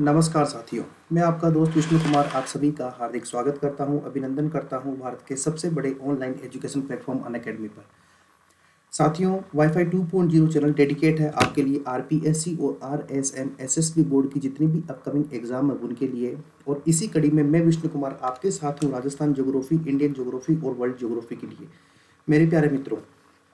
नमस्कार साथियों, मैं आपका दोस्त विष्णु कुमार आप सभी का हार्दिक स्वागत करता हूं, अभिनंदन करता हूं भारत के सबसे बड़े ऑनलाइन एजुकेशन प्लेटफॉर्म अनअकैडमी पर। साथियों, वाईफाई 2.0 चैनल डेडिकेट है आपके लिए आरपीएससी और आरएसएम एसएसबी बोर्ड की जितनी भी अपकमिंग एग्जाम है उनके लिए। और इसी कड़ी में मैं विष्णु कुमार आपके साथ हूँ राजस्थान ज्योग्राफी, इंडियन ज्योग्राफी और वर्ल्ड ज्योग्राफी के लिए। मेरे प्यारे मित्रों,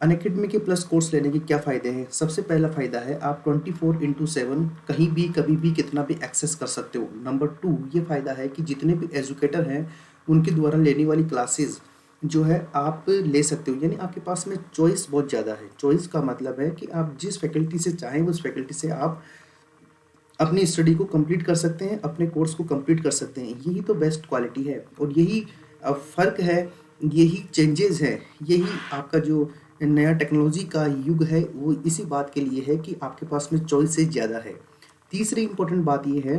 अनअकैडमी के प्लस कोर्स लेने के क्या फ़ायदे हैं। सबसे पहला फ़ायदा है आप 24/7 कहीं भी कभी भी कितना भी एक्सेस कर सकते हो। नंबर 2 ये फ़ायदा है कि जितने भी एजुकेटर हैं उनके द्वारा लेने वाली क्लासेस जो है आप ले सकते हो, यानी आपके पास में चॉइस बहुत ज़्यादा है। चॉइस का मतलब है कि आप जिस फैकल्टी से चाहें उस फैकल्टी से आप अपनी स्टडी को कंप्लीट कर सकते हैं, अपने कोर्स को कंप्लीट कर सकते हैं। यही तो बेस्ट क्वालिटी है और यही फ़र्क है, यही चेंजेस है, यही आपका जो नया टेक्नोलॉजी का युग है वो इसी बात के लिए है कि आपके पास में चॉइसेस ज़्यादा है। तीसरी इंपॉर्टेंट बात ये है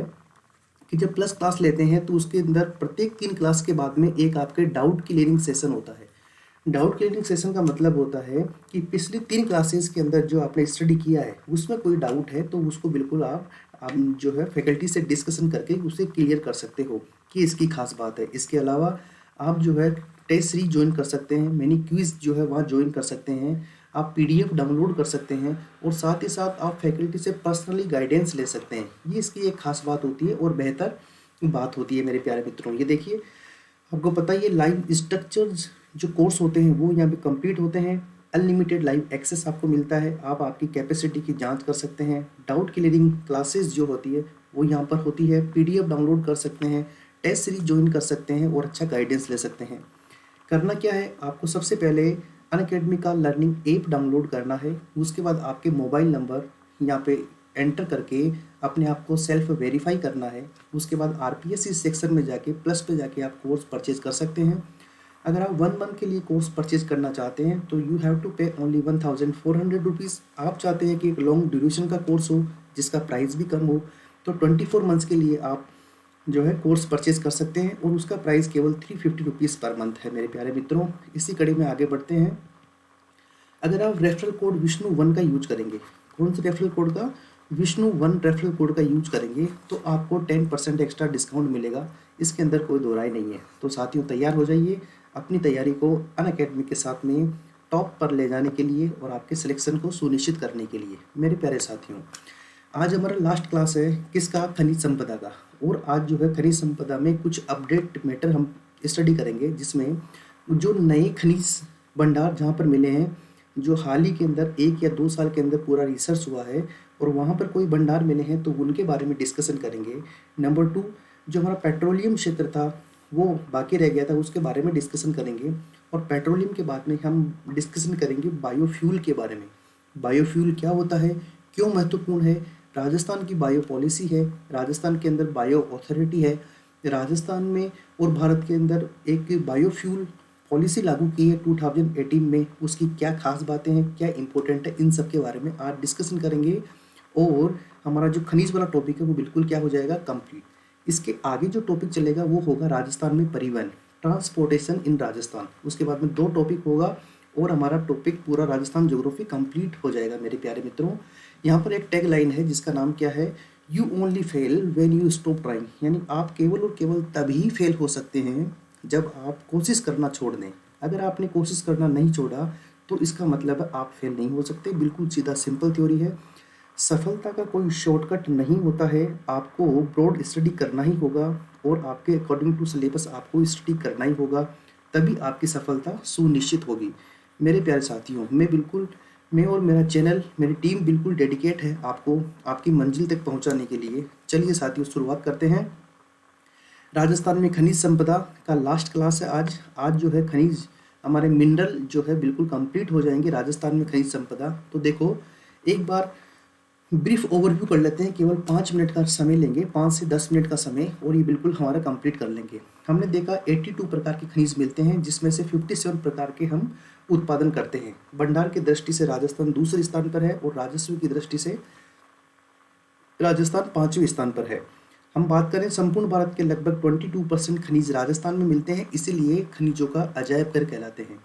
कि जब प्लस क्लास लेते हैं तो उसके अंदर प्रत्येक 3 क्लास के बाद में एक आपके डाउट क्लियरिंग सेशन होता है। डाउट क्लियरिंग सेशन का मतलब होता है कि पिछली 3 क्लासेस के अंदर जो आपने स्टडी किया है उसमें कोई डाउट है तो उसको बिल्कुल आप जो है फैकल्टी से डिस्कशन करके उसे क्लियर कर सकते हो कि इसकी खास बात है। इसके अलावा आप जो है टेस्ट सीरीज ज्वाइन कर सकते हैं, मिनी क्विज जो है वहाँ ज्वाइन कर सकते हैं, आप पीडीएफ डाउनलोड कर सकते हैं और साथ ही साथ आप फैकल्टी से पर्सनली गाइडेंस ले सकते हैं। ये इसकी एक खास बात होती है और बेहतर बात होती है मेरे प्यारे मित्रों। ये देखिए, आपको पता है ये लाइव स्ट्रक्चर्स जो कोर्स होते हैं वो यहाँ पे कंप्लीट होते हैं। अनलिमिटेड लाइव एक्सेस आपको मिलता है, आप आपकी कैपेसिटी की जांच कर सकते हैं। डाउट क्लियरिंग क्लासेस जो होती है वो यहाँ पर होती है, पीडीएफ डाउनलोड कर सकते हैं, टेस्ट सीरीज ज्वाइन कर सकते हैं और अच्छा गाइडेंस ले सकते हैं। करना क्या है, आपको सबसे पहले अनअकैडमी का लर्निंग ऐप डाउनलोड करना है। उसके बाद आपके मोबाइल नंबर यहाँ पे एंटर करके अपने आप को सेल्फ वेरीफाई करना है। उसके बाद आरपीएससी सेक्शन में जाके प्लस पे जाके आप कोर्स परचेज कर सकते हैं। अगर आप 1 मंथ के लिए कोर्स परचेज करना चाहते हैं तो यू हैव टू पे ओनली 1400 रुपीज़। आप चाहते हैं कि एक लॉन्ग ड्यूरेशन का कोर्स हो जिसका प्राइस भी कम हो तो 24 मंथ्स के लिए आप जो है कोर्स परचेज कर सकते हैं और उसका प्राइस केवल 350 रुपीज़ पर मंथ है। मेरे प्यारे मित्रों, इसी कड़ी में आगे बढ़ते हैं। अगर आप रेफरल कोड विष्णु 1 का यूज करेंगे, कौन से रेफरल कोड का, विष्णु 1 रेफरल कोड का यूज करेंगे तो आपको 10% एक्स्ट्रा डिस्काउंट मिलेगा। इसके अंदर कोई दो राय नहीं है। तो साथियों, तैयार हो जाइए अपनी तैयारी को अनअकैडमी के साथ में टॉप पर ले जाने के लिए और आपके सिलेक्शन को सुनिश्चित करने के लिए। मेरे प्यारे साथियों, आज हमारा लास्ट क्लास है किसका, खनिज संपदा का। और आज जो है खनिज संपदा में कुछ अपडेट मैटर हम स्टडी करेंगे जिसमें जो नए खनिज भंडार जहाँ पर मिले हैं, जो हाल ही के अंदर 1 या 2 साल के अंदर पूरा रिसर्च हुआ है और वहाँ पर कोई भंडार मिले हैं तो उनके बारे में डिस्कशन करेंगे। नंबर 2, जो हमारा पेट्रोलियम क्षेत्र था वो बाकी रह गया था, उसके बारे में डिस्कशन करेंगे। और पेट्रोलियम के बाद में हम डिस्कशन करेंगे बायोफ्यूल के बारे में। बायोफ्यूल क्या होता है, क्यों महत्वपूर्ण है, राजस्थान की बायो पॉलिसी है, राजस्थान के अंदर बायो अथॉरिटी है, राजस्थान में और भारत के अंदर एक बायोफ्यूल पॉलिसी लागू की है 2018 में, उसकी क्या खास बातें हैं, क्या इंपॉर्टेंट है, इन सब के बारे में आज डिस्कशन करेंगे। और हमारा जो खनिज वाला टॉपिक है वो बिल्कुल क्या हो जाएगा, कंप्लीट। इसके आगे जो टॉपिक चलेगा वो होगा राजस्थान में परिवहन, ट्रांसपोर्टेशन इन राजस्थान। उसके बाद में 2 टॉपिक होगा और हमारा टॉपिक पूरा राजस्थान ज्योग्राफी कंप्लीट हो जाएगा। मेरे प्यारे मित्रों, यहाँ पर एक टैग लाइन है जिसका नाम क्या है, you only fail when you stop trying, यानी आप केवल और केवल तभी फेल हो सकते हैं जब आप कोशिश करना छोड़ दें। अगर आपने कोशिश करना नहीं छोड़ा तो इसका मतलब है आप फेल नहीं हो सकते। बिल्कुल सीधा सिंपल थ्योरी है। सफलता का कोई शॉर्टकट नहीं होता है, आपको ब्रॉड स्टडी करना ही होगा और आपके अकॉर्डिंग टू सिलेबस आपको स्टडी करना ही होगा, तभी आपकी सफलता सुनिश्चित होगी। मेरे प्यारे साथियों, मैं और मेरा चैनल, मेरी टीम बिल्कुल डेडिकेट है आपको आपकी मंजिल तक पहुंचाने के लिए। चलिए साथियों, शुरुआत करते हैं। राजस्थान में खनिज संपदा का लास्ट क्लास है आज। आज जो है खनिज हमारे मिनरल जो है बिल्कुल कंप्लीट हो जाएंगे राजस्थान में खनिज संपदा। तो देखो, एक बार ब्रीफ ओवरव्यू कर लेते हैं, केवल 5 मिनट का समय लेंगे, 5 से 10 मिनट का समय, और ये बिल्कुल हमारा कंप्लीट कर लेंगे। हमने देखा 82 प्रकार के खनिज मिलते हैं जिसमें से 57 प्रकार के हम उत्पादन करते हैं। भंडार की दृष्टि से राजस्थान दूसरे स्थान पर है और राजस्व की दृष्टि से राजस्थान 5वें स्थान पर है। हम बात करें संपूर्ण भारत के लगभग 22% खनिज राजस्थान में मिलते हैं, इसीलिए खनिजों का अजायब घर कहलाते हैं।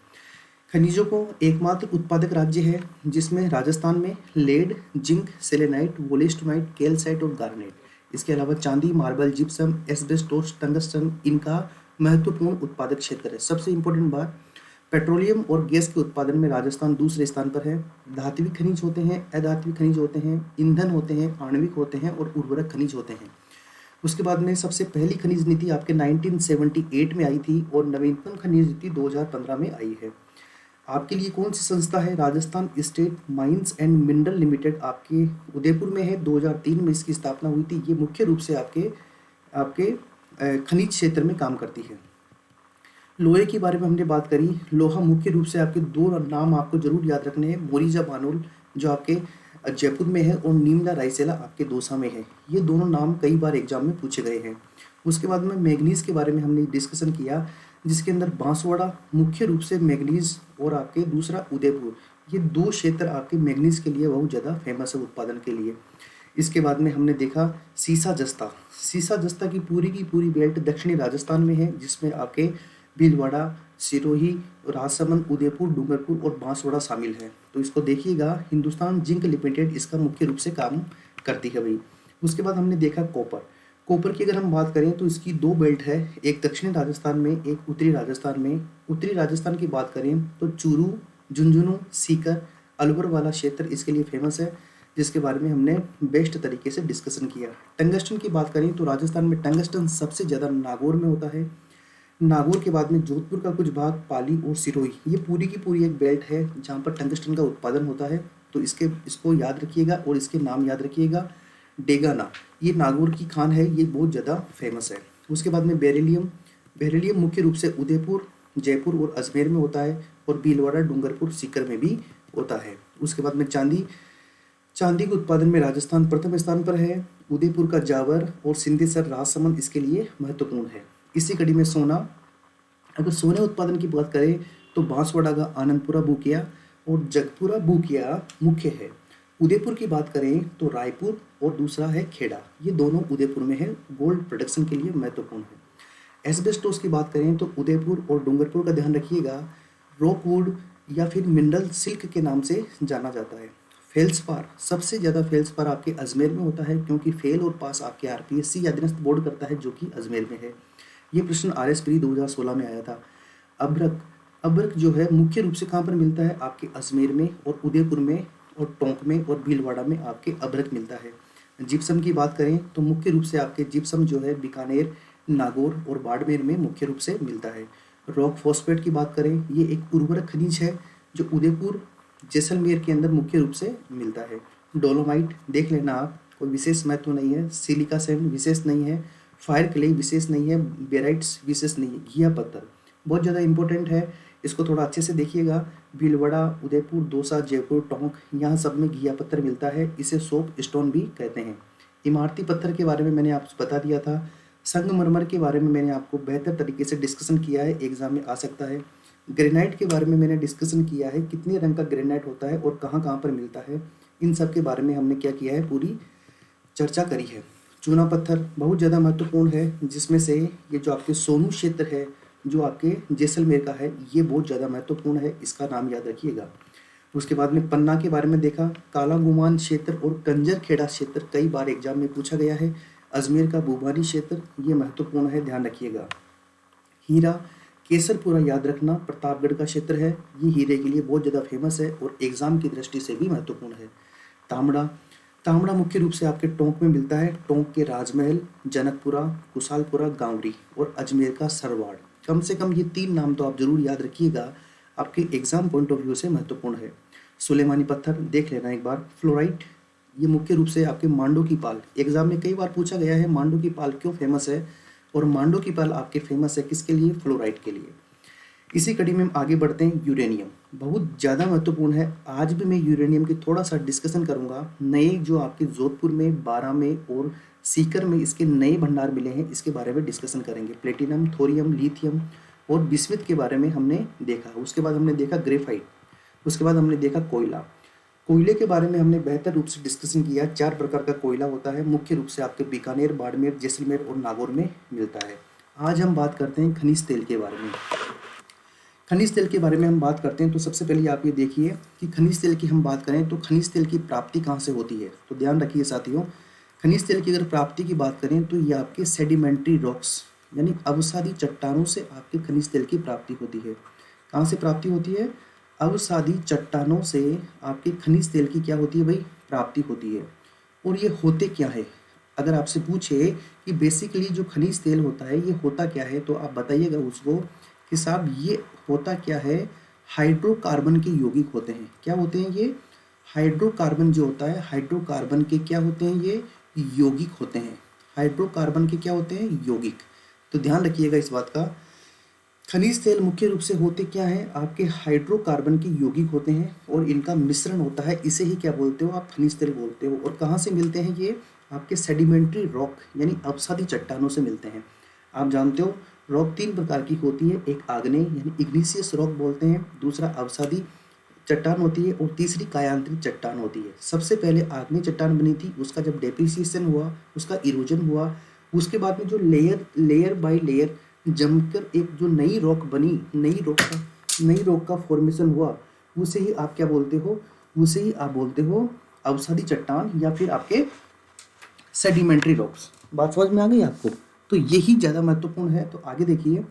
खनिजों को एकमात्र उत्पादक राज्य है जिसमें राजस्थान में lead, zinc, selenite, wollastonite, calcite और गार्नेट, इसके अलावा चांदी, मार्बल, जिप्सम, एस्बेस्टोस, टंगस्टन इनका महत्वपूर्ण उत्पादक क्षेत्र है। सबसे इंपॉर्टेंट बात, पेट्रोलियम और गैस के उत्पादन में राजस्थान दूसरे स्थान पर है। धात्विक खनिज होते हैं, अधात्विक खनिज होते हैं, ईंधन होते हैं, आणविक होते हैं और उर्वरक खनिज होते हैं। उसके बाद में सबसे पहली खनिज नीति आपके 1978 में आई थी और नवीनतम खनिज नीति 2015 में आई है। आपके लिए कौन सी संस्था है? Rajasthan state mines and mineral limited आपके उदयपुर में है। 2003 में इसकी स्थापना हुई थी। ये मुख्य रूप से आपके आपके खनिज क्षेत्र में काम करती है। लोहे के बारे में हमने बात करी। लोहा मुख्य रूप से आपके दो नाम आपको जरूर याद रखने हैं, मोरिजा बानोल जो आपके जयपुर में है और नीमला रायसेला आपके दौसा में है। ये दोनों नाम कई बार एग्जाम में पूछे गए हैं। उसके बाद में मैग्नीज के बारे में हमने डिस्कशन किया, जिसके अंदर बांसवाड़ा मुख्य रूप से मैग्नीज और आपके दूसरा उदयपुर, ये दो क्षेत्र आपके मैग्नीज के लिए बहुत ज़्यादा फेमस है उत्पादन के लिए। इसके बाद में हमने देखा सीसा जस्ता। सीसा जस्ता की पूरी बेल्ट दक्षिणी राजस्थान में है, जिसमें आपके भीलवाड़ा, सिरोही, राजसमंद, उदयपुर, डूंगरपुर और बांसवाड़ा शामिल है। तो इसको देखिएगा, हिंदुस्तान जिंक लिमिटेड इसका मुख्य रूप से काम करती है भाई। उसके बाद हमने देखा कॉपर। कॉपर की अगर हम बात करें तो इसकी दो बेल्ट है, एक दक्षिणी राजस्थान में, एक उत्तरी राजस्थान में। उत्तरी राजस्थान की बात करें तो चूरू, झुंझुनू, सीकर, अलवर वाला क्षेत्र इसके लिए फेमस है, जिसके बारे में हमने बेस्ट तरीके से डिस्कशन किया। टंगस्टन की बात करें तो राजस्थान में टंगस्टन सबसे ज़्यादा नागौर में होता है। नागौर के बाद में जोधपुर का कुछ भाग, पाली और सिरोही, ये पूरी की पूरी एक बेल्ट है जहाँ पर टंगस्टन का उत्पादन होता है। तो इसको याद रखिएगा और इसके नाम याद रखिएगा। डेगाना, ये नागौर की खान है, ये बहुत ज़्यादा फेमस है। उसके बाद में बेरिलियम। बेरिलियम मुख्य रूप से उदयपुर, जयपुर और अजमेर में होता है और भीलवाड़ा, डूंगरपुर, सीकर में भी होता है। उसके बाद में चांदी। चांदी के उत्पादन में राजस्थान प्रथम स्थान पर है। उदयपुर का जावर और सिंधेसर, राजसमंद इसके लिए महत्वपूर्ण है। इसी कड़ी में सोना। अगर सोने उत्पादन की बात करें तो बांसवाड़ा का आनंदपुरा बूकिया और जगपुरा बूकिया मुख्य है। उदयपुर की बात करें तो रायपुर और दूसरा है खेड़ा, ये दोनों उदयपुर में है, गोल्ड प्रोडक्शन के लिए महत्वपूर्ण है। एस्बेस्टोस की बात करें तो उदयपुर और डूंगरपुर का ध्यान रखिएगा, रॉकवुड या फिर मिनरल सिल्क के नाम से जाना जाता है। फेल्सपार, सबसे ज़्यादा फेल्सपार आपके अजमेर में होता है, क्योंकि फेल और पास आपके आरपीएससी या अधीनस्थ बोर्ड करता है, जो कि अजमेर में है। ये प्रश्न आरएस प्री 2016 में आया था। अभ्रक। अभ्रक जो है मुख्य रूप से कहाँ पर मिलता है? आपके अजमेर में और उदयपुर में और टोंक में और भीलवाड़ा में आपके अभ्रक मिलता है। जिप्सम की बात करें तो मुख्य रूप से आपके जिप्सम जो है बीकानेर, नागौर और बाड़मेर में मुख्य रूप से मिलता है। रॉक फॉस्फेट की बात करें, ये एक उर्वरक खनिज है जो उदयपुर, जैसलमेर के अंदर मुख्य रूप से मिलता है। डोलोमाइट देख लेना आप, कोई विशेष महत्व नहीं है। सिलिका सैंड विशेष नहीं है। फायर क्ले विशेष नहीं है। बेराइट्स विशेष नहीं है। घिया पत्थर बहुत ज़्यादा इंपॉर्टेंट है, इसको थोड़ा अच्छे से देखिएगा। भीलवाड़ा, उदयपुर, दौसा, जयपुर, टोंक, यहाँ सब में घिया पत्थर मिलता है, इसे सोप स्टोन भी कहते हैं। इमारती पत्थर के बारे में मैंने आपको बता दिया था। संगमरमर के बारे में मैंने आपको बेहतर तरीके से डिस्कशन किया है, एग्जाम में आ सकता है। ग्रेनाइट के बारे में मैंने डिस्कशन किया है, कितने रंग का ग्रेनाइट होता है और कहाँ कहाँ पर मिलता है, इन सब के बारे में हमने क्या किया है, पूरी चर्चा करी है। चूना पत्थर बहुत ज़्यादा महत्वपूर्ण है, जिसमें से ये जो आपके सोनू क्षेत्र है जो आपके जैसलमेर का है, ये बहुत ज़्यादा महत्वपूर्ण है, इसका नाम याद रखिएगा। उसके बाद में पन्ना के बारे में देखा। काला गुमान क्षेत्र और कंजर खेड़ा क्षेत्र कई बार एग्जाम में पूछा गया है। अजमेर का भूभानी क्षेत्र ये महत्वपूर्ण है, ध्यान रखिएगा। हीरा, केसरपुरा याद रखना प्रतापगढ़ का क्षेत्र है, ये हीरे के लिए बहुत ज़्यादा फेमस है और एग्जाम की दृष्टि से भी महत्वपूर्ण है। तांबड़ा। तांबड़ा मुख्य रूप से आपके टोंक में मिलता है। टोंक के राजमहल, जनकपुरा, कुशालपुरा, गांवरी और अजमेर का सरवाड़, कम से कम ये 3 नाम तो आप जरूर याद रखिएगा, आपके एग्जाम पॉइंट ऑफ व्यू से महत्वपूर्ण है। सुलेमानी पत्थर देख लेना एक बार। फ्लोराइट, ये मुख्य रूप से आपके मांडो की पाल, एग्जाम में कई बार पूछा गया है मांडो की पाल क्यों फेमस है, और मांडो की पाल आपके फेमस है किसके लिए, फ्लोराइट के लिए। इसी कड़ी में हम आगे बढ़ते हैं। यूरेनियम बहुत ज़्यादा महत्वपूर्ण है, आज भी मैं यूरेनियम की थोड़ा सा डिस्कशन करूंगा। नए जो आपके जोधपुर में, बारां में और सीकर में इसके नए भंडार मिले हैं, इसके बारे में डिस्कशन करेंगे। प्लेटिनम, थोरियम, लिथियम और बिस्मिथ के बारे में हमने देखा। उसके बाद हमने देखा ग्रेफाइट, उसके बाद हमने देखा कोयला। कोयले के बारे में हमने बेहतर रूप से डिस्कशन किया। 4 प्रकार का कोयला होता है, मुख्य रूप से आपके बीकानेर, बाड़मेर, जैसलमेर और नागौर में मिलता है। आज हम बात करते हैं खनिज तेल के बारे में। खनिज तेल के बारे में हम बात करते हैं तो सबसे पहले आप ये देखिए कि खनिज तेल की हम बात करें तो खनिज तेल की प्राप्ति कहाँ से होती है। तो ध्यान रखिए साथियों, खनिज तेल की अगर प्राप्ति की बात करें तो ये आपके सेडिमेंट्री रॉक्स यानी अवसादी चट्टानों से आपके खनिज तेल की प्राप्ति होती है। कहाँ से प्राप्ति होती है? अवसादी चट्टानों से आपके खनिज तेल की क्या होती है भाई? प्राप्ति होती है। और ये होते क्या है? अगर आपसे पूछे कि बेसिकली जो खनिज तेल होता है ये होता क्या है, तो आप बताइएगा उसको कि साहब ये होता क्या है? हाइड्रोकार्बन के यौगिक होते हैं। क्या होते हैं ये? हाइड्रोकार्बन जो होता है, हाइड्रोकार्बन के क्या होते हैं? ये यौगिक होते हैं। हाइड्रोकार्बन के क्या होते हैं? यौगिक। तो ध्यान रखिएगा इस बात का। खनिज तेल मुख्य रूप से होते क्या हैं? आपके हाइड्रोकार्बन के यौगिक होते हैं और इनका मिश्रण होता है। इसे ही क्या बोलते हो आप? खनिज तेल बोलते हो। और कहाँ से मिलते हैं ये? आपके सेडिमेंट्री रॉक यानी अवसादी चट्टानों से मिलते हैं। आप जानते हो रॉक तीन प्रकार की होती है, एक आग्नेय यानी इग्निशियस रॉक बोलते हैं, दूसरा अवसादी चट्टान होती है और तीसरी कायांतरित चट्टान होती है। सबसे पहले आग्नेय चट्टान बनी थी, उसका जब डेप्रिसिएशन हुआ, उसका इरोजन हुआ, उसके बाद में जो लेयर बाय लेयर जमकर एक जो नई रॉक बनी, नई रॉक का फॉर्मेशन हुआ, उसे ही आप क्या बोलते हो? उसे ही आप बोलते हो अवसादी चट्टान या फिर आपके सेडिमेंट्री रॉक्स। बात समझ में आ गई आपको? तो यही ज़्यादा महत्वपूर्ण है। तो आगे देखिए,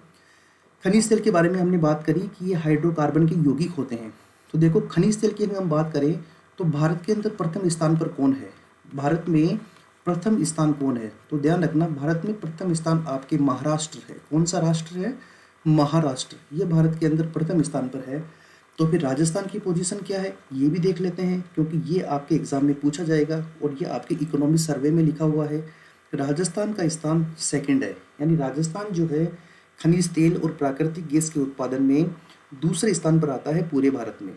खनिज तेल के बारे में हमने बात करी कि ये हाइड्रोकार्बन के यौगिक होते हैं। तो देखो खनिज तेल की अगर हम बात करें तो भारत के अंदर प्रथम स्थान पर कौन है? भारत में प्रथम स्थान कौन है? तो ध्यान रखना, भारत में प्रथम स्थान आपके महाराष्ट्र है। कौन सा राष्ट्र है? महाराष्ट्र। ये भारत के अंदर प्रथम स्थान पर है। तो फिर राजस्थान की पोजीशन क्या है ये भी देख लेते हैं, क्योंकि ये आपके एग्जाम में पूछा जाएगा और ये आपके इकोनॉमिक सर्वे में लिखा हुआ है। राजस्थान का स्थान सेकंड है, यानी राजस्थान जो है खनिज तेल और प्राकृतिक गैस के उत्पादन में दूसरे स्थान पर आता है पूरे भारत में।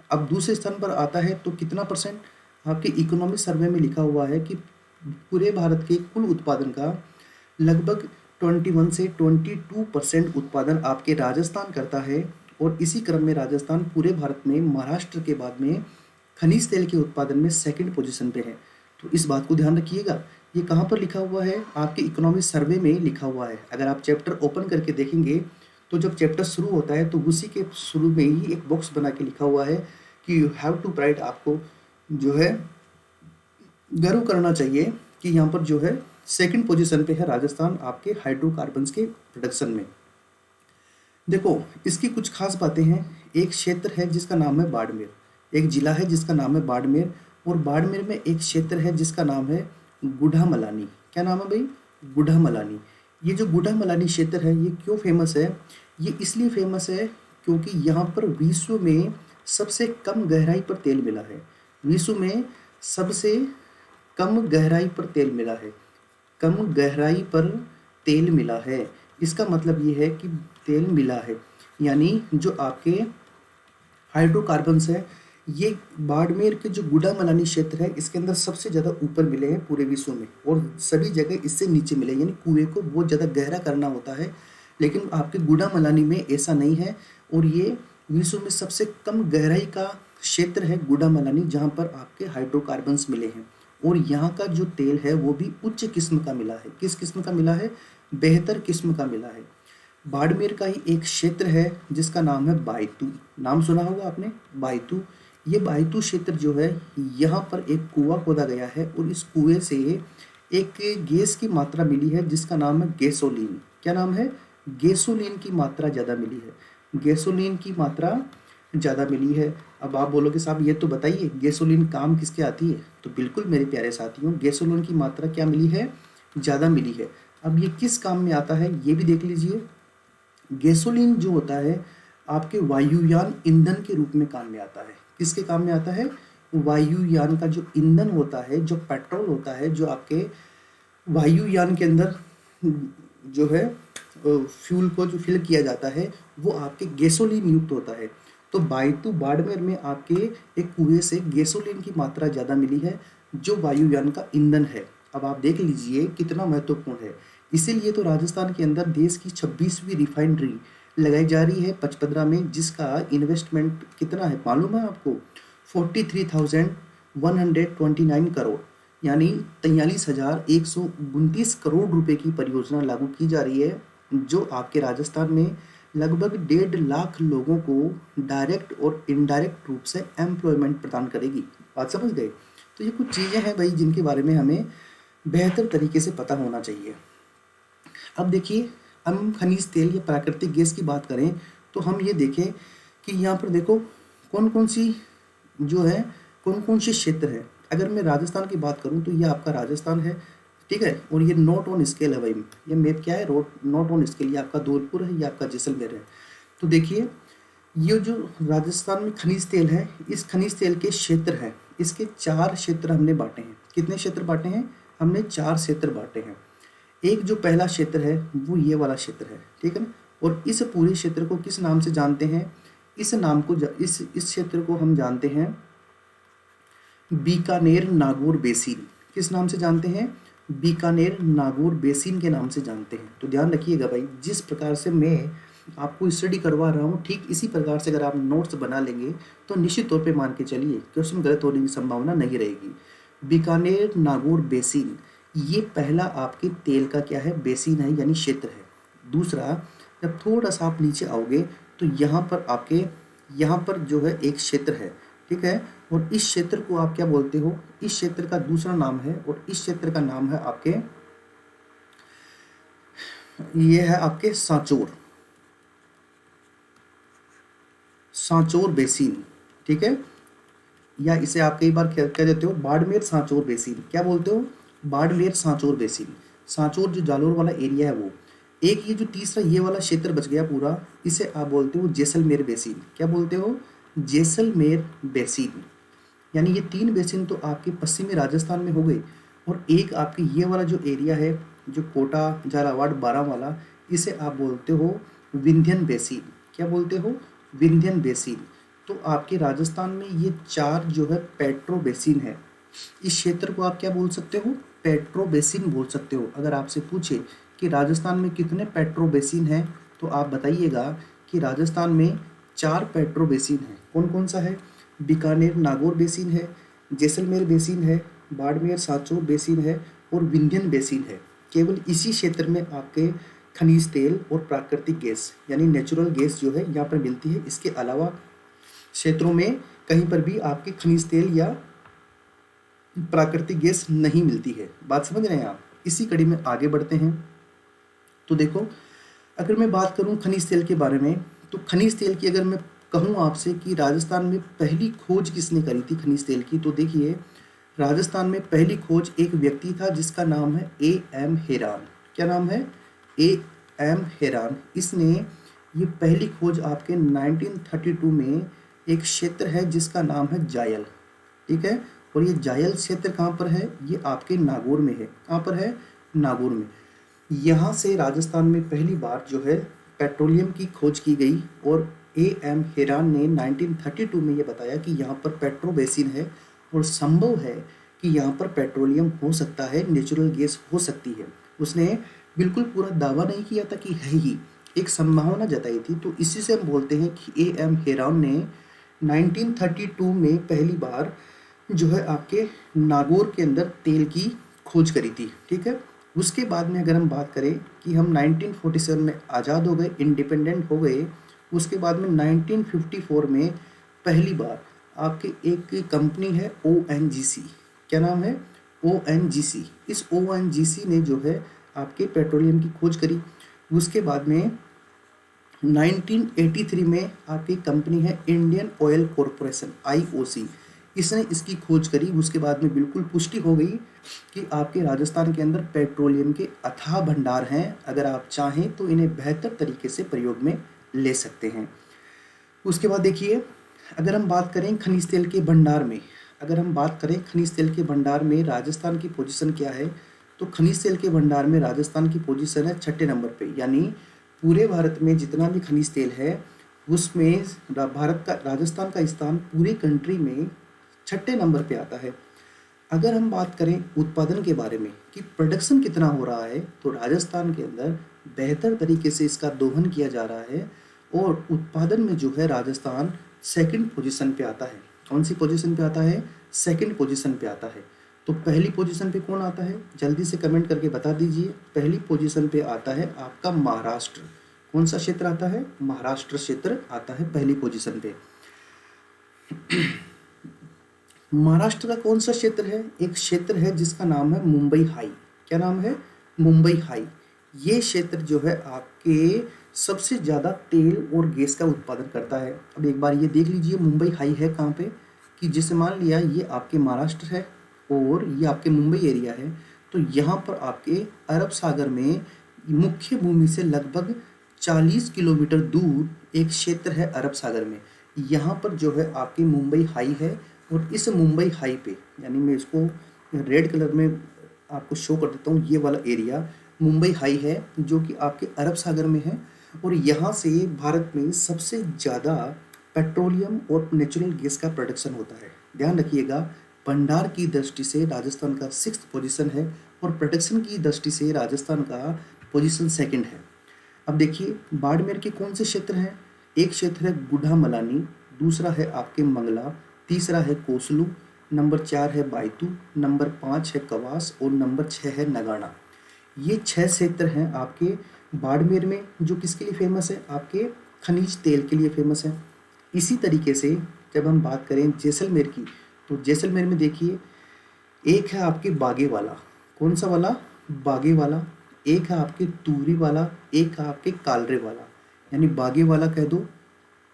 अब दूसरे स्थान पर आता है तो कितना परसेंट? आपके इकोनॉमिक सर्वे में लिखा हुआ है कि पूरे भारत के कुल उत्पादन का लगभग 21 से 22% उत्पादन आपके राजस्थान करता है। और इसी क्रम में राजस्थान पूरे भारत में महाराष्ट्र के बाद में खनिज तेल के उत्पादन में सेकंड पोजीशन पे है। तो इस बात को ध्यान रखिएगा। ये कहाँ पर लिखा हुआ है? आपके इकोनॉमिक सर्वे में लिखा हुआ है। अगर आप चैप्टर ओपन करके देखेंगे तो जब चैप्टर शुरू होता है तो उसी के शुरू में ही एक बॉक्स बना के लिखा हुआ है कि यू हैव टू प्राइड, आपको जो है गर्व करना चाहिए कि यहाँ पर जो है सेकंड पोजीशन पे है राजस्थान आपके हाइड्रोकार्बन्स के प्रोडक्शन में। देखो इसकी कुछ खास बातें हैं। एक क्षेत्र है जिसका नाम है बाड़मेर, एक जिला है जिसका नाम है बाड़मेर, और बाड़मेर में एक क्षेत्र है जिसका नाम है गुढ़ामलानी। क्या नाम है भाई? गुढ़ामलानी। ये जो गुढ़ामलानी क्षेत्र है ये क्यों फेमस है? ये इसलिए फेमस है क्योंकि यहाँ पर विश्व में सबसे कम गहराई पर तेल मिला है। विश्व में सबसे कम गहराई पर तेल मिला है। कम गहराई पर तेल मिला है, इसका मतलब ये है कि तेल मिला है, यानी जो आपके हाइड्रोकार्बन्स है ये बाड़मेर के जो गुढ़ामलानी क्षेत्र है इसके अंदर सबसे ज़्यादा ऊपर मिले हैं पूरे विश्व में, और सभी जगह इससे नीचे मिले, यानी कुएं को बहुत ज़्यादा गहरा करना होता है। लेकिन आपके गुढ़ामलानी में ऐसा नहीं है, और ये विश्व में सबसे कम गहराई का क्षेत्र है गुढ़ामलानी, जहाँ पर आपके हाइड्रोकार्बन्स मिले हैं। और यहाँ का जो तेल है वो भी उच्च किस्म का मिला है। किस किस्म का मिला है? बेहतर किस्म का मिला है। बाड़मेर का ही एक क्षेत्र है जिसका नाम है बायतू। नाम सुना होगा आपने, बायतू। ये बायतू क्षेत्र जो है यहाँ पर एक कुआं खोदा गया है और इस कुएं से एक गैस की मात्रा मिली है जिसका नाम है गैसोलीन। क्या नाम है? गैसोलीन की मात्रा ज़्यादा मिली है। गैसोलीन की मात्रा ज़्यादा मिली है। अब आप बोलोगे साहब ये तो बताइए गैसोलीन काम किसके आती है? तो बिल्कुल मेरे प्यारे साथियों, गैसोलीन की मात्रा क्या मिली है? ज़्यादा मिली है। अब ये किस काम में आता है ये भी देख लीजिए। गैसोलीन जो होता है आपके वायुयान ईंधन के रूप में काम में आता है। किसके काम में आता है? वायुयान का जो ईंधन होता है, जो पेट्रोल होता है, जो आपके वायुयान के अंदर जो है फ्यूल को जो फिल किया जाता है वो आपके गैसोलीन युक्त होता है। तो बायतू बाड़मेर में आपके एक कुएं से गैसोलीन की मात्रा ज़्यादा मिली है जो वायुयान का ईंधन है। अब आप देख लीजिए कितना महत्वपूर्ण है। इसीलिए तो राजस्थान के अंदर देश की 26वीं रिफाइनरी लगाई जा रही है पचपदरा में, जिसका इन्वेस्टमेंट कितना है मालूम है आपको? 43,129 करोड़, यानी 43,129 करोड़ रुपए की परियोजना लागू की जा रही है, जो आपके राजस्थान में लगभग 1.5 लाख लोगों को डायरेक्ट और इनडायरेक्ट रूप से एम्प्लॉयमेंट प्रदान करेगी। बात समझ गए? तो ये कुछ चीज़ें हैं भाई जिनके बारे में हमें बेहतर तरीके से पता होना चाहिए। अब देखिए, हम खनिज तेल या प्राकृतिक गैस की बात करें तो हम ये देखें कि यहाँ पर देखो कौन कौन सी जो है, कौन कौन से क्षेत्र है। अगर मैं राजस्थान की बात करूँ तो ये आपका राजस्थान है, ठीक है, और ये नॉट ऑन स्केल है भाई, ये मैप क्या है, रोड नॉट ऑन स्केल, ये आपका धौलपुर है, ये आपका जैसलमेर है। तो देखिए, ये जो राजस्थान में खनिज तेल है, इस खनिज तेल के क्षेत्र हैं, इसके 4 क्षेत्र हमने बांटे हैं। कितने क्षेत्र बांटे हैं? हमने 4 क्षेत्र बांटे हैं। एक जो पहला क्षेत्र है वो ये वाला क्षेत्र है, ठीक है ना। और इस पूरे क्षेत्र को किस नाम से जानते हैं? इस नाम को इस क्षेत्र को हम जानते हैं बीकानेर नागौर बेसिन। किस नाम से जानते हैं? बीकानेर नागौर बेसिन के नाम से जानते हैं। तो ध्यान रखिएगा भाई, जिस प्रकार से मैं आपको स्टडी करवा रहा हूँ ठीक इसी प्रकार से अगर आप नोट्स बना लेंगे तो निश्चित तौर पे मान के चलिए क्वेश्चन गलत होने की संभावना नहीं रहेगी। बीकानेर नागौर बेसिन, ये पहला आपके तेल का क्या है? बेसिन है, यानी क्षेत्र है। दूसरा, जब थोड़ा सा आप नीचे आओगे तो यहाँ पर आपके यहाँ पर जो है एक क्षेत्र है, ठीक है, और इस क्षेत्र को आप क्या बोलते हो? इस क्षेत्र का दूसरा नाम है, और इस क्षेत्र का नाम है आपके, ये है आपके सांचौर, सांचौर बेसिन, ठीक है, या इसे आप कई बार कह देते हो बाड़मेर सांचौर बेसिन। क्या बोलते हो? बाड़मेर सांचौर बेसिन। सांचौर जो जालोर वाला एरिया है वो। एक ये जो तीसरा ये वाला क्षेत्र बच गया पूरा, इसे आप बोलते हो जैसलमेर बेसिन। क्या बोलते हो? जैसलमेर बेसिन। यानी ये 3 बेसिन तो आपके पश्चिमी राजस्थान में हो गए, और एक आपके ये वाला जो एरिया है जो कोटा, झालावाड़, बारांवाला, इसे आप बोलते हो विंध्यन बेसिन। क्या बोलते हो? विंध्यन बेसिन। तो आपके राजस्थान में ये 4 जो है पेट्रो बेसिन है। इस क्षेत्र को आप क्या बोल सकते हो? पेट्रो बेसिन बोल सकते हो। अगर आपसे पूछे कि राजस्थान में कितने पेट्रो बेसिन हैं तो आप बताइएगा कि राजस्थान में 4 पेट्रो बेसिन है। कौन कौन सा है? बीकानेर नागौर बेसिन है, जैसलमेर बेसिन है, बाड़मेर सांचौर बेसिन है, और विंध्यन बेसिन है। केवल इसी क्षेत्र में आपके खनिज तेल और प्राकृतिक गैस यानी नेचुरल गैस जो है यहाँ पर मिलती है। इसके अलावा क्षेत्रों में कहीं पर भी आपके खनिज तेल या प्राकृतिक गैस नहीं मिलती है। बात समझ रहे हैं आप? इसी कड़ी में आगे बढ़ते हैं। तो देखो, अगर मैं बात करूं खनिज तेल के बारे में, तो खनिज तेल की अगर मैं कहूं आपसे कि राजस्थान में पहली खोज किसने करी थी खनिज तेल की, तो देखिए, राजस्थान में पहली खोज एक व्यक्ति था जिसका नाम है A.M. हेरान। क्या नाम है? A.M. हेरान। इसने ये पहली खोज आपके 1932 में एक क्षेत्र है जिसका नाम है जायल, ठीक है, और ये जायल क्षेत्र कहाँ पर है? ये आपके नागौर में है। कहाँ पर है? नागौर में। यहाँ से राजस्थान में पहली बार जो है पेट्रोलियम की खोज की गई, और A.M. हेरान ने 1932 में ये बताया कि यहाँ पर पेट्रो बेसिन है और संभव है कि यहाँ पर पेट्रोलियम हो सकता है, नेचुरल गैस हो सकती है। उसने बिल्कुल पूरा दावा नहीं किया था कि है ही, एक संभावना जताई थी। तो इसी से हम बोलते हैं कि A.M. हेरान ने 1932 में पहली बार जो है आपके नागौर के अंदर तेल की खोज करी थी, ठीक है। उसके बाद में अगर हम बात करें कि हम 1947 में आज़ाद हो गए, इंडिपेंडेंट हो गए, उसके बाद में 1954 में पहली बार आपकी एक कंपनी है ONGC। क्या नाम है? ONGC। इस ONGC ने जो है आपके पेट्रोलियम की खोज करी। उसके बाद में 1983 में आपकी कंपनी है इंडियन ऑयल कॉरपोरेशन IOC, इसने इसकी खोज करी। उसके बाद में बिल्कुल पुष्टि हो गई कि आपके राजस्थान के अंदर पेट्रोलियम के अथाह भंडार हैं, अगर आप चाहें तो इन्हें बेहतर तरीके से प्रयोग में ले सकते हैं। उसके बाद देखिए, अगर हम बात करें खनिज तेल के भंडार में, अगर हम बात करें खनिज तेल के भंडार में राजस्थान की पोजीशन क्या है, तो खनिज तेल के भंडार में राजस्थान की पोजीशन है 6ठे नंबर पे। यानी पूरे भारत में जितना भी खनिज तेल है उसमें भारत का, राजस्थान का स्थान पूरी कंट्री में 6ठे नंबर पे आता है। अगर हम बात करें उत्पादन के बारे में कि प्रोडक्शन कितना हो रहा है, तो राजस्थान के अंदर बेहतर तरीके से इसका दोहन किया जा रहा है, और उत्पादन में जो है राजस्थान सेकंड पोजीशन पे आता है। कौन सी पोजीशन पे आता है? सेकंड पोजीशन पे आता है। तो पहली पोजीशन पे कौन आता है? जल्दी से कमेंट करके बता दीजिए। पहली पोजीशन पे आता है आपका महाराष्ट्र। कौन सा क्षेत्र आता है? महाराष्ट्र क्षेत्र आता है पहली पोजीशन पे। महाराष्ट्र का कौन सा क्षेत्र है? एक क्षेत्र है जिसका नाम है मुंबई हाई। क्या नाम है? मुंबई हाई। ये क्षेत्र जो है आपके सबसे ज़्यादा तेल और गैस का उत्पादन करता है। अब एक बार ये देख लीजिए मुंबई हाई है कहाँ पे, कि जैसे मान लिया ये आपके महाराष्ट्र है और ये आपके मुंबई एरिया है, तो यहाँ पर आपके अरब सागर में मुख्य भूमि से लगभग 40 किलोमीटर दूर एक क्षेत्र है अरब सागर में। यहाँ पर जो है आपकी मुंबई हाई है और इस मुंबई हाई पे, यानी मैं इसको रेड कलर में आपको शो कर देता हूँ, ये वाला एरिया मुंबई हाई है जो कि आपके अरब सागर में है। और यहाँ से भारत में सबसे ज़्यादा पेट्रोलियम और नेचुरल गैस का प्रोडक्शन होता है। ध्यान रखिएगा, भंडार की दृष्टि से राजस्थान का 6th पोजीशन है और प्रोडक्शन की दृष्टि से राजस्थान का पोजीशन 2nd है। अब देखिए बाड़मेर के कौन से क्षेत्र हैं? एक क्षेत्र है गुढ़ामलानी, दूसरा है आपके मंगला, तीसरा है कोसलू, नंबर 4 है बायतू, नंबर 5 है कवास और नंबर 6 है नगाड़ा। ये 6 क्षेत्र हैं आपके बाड़मेर में, जो किसके लिए फेमस है? आपके खनिज तेल के लिए फेमस है। इसी तरीके से जब हम बात करें जैसलमेर की, तो जैसलमेर में देखिए एक है आपके बागेवाला। कौन सा वाला? बागेवाला। एक है आपके तूरी वाला, एक है आपके कालरे वाला। यानी बागे वाला कह दो,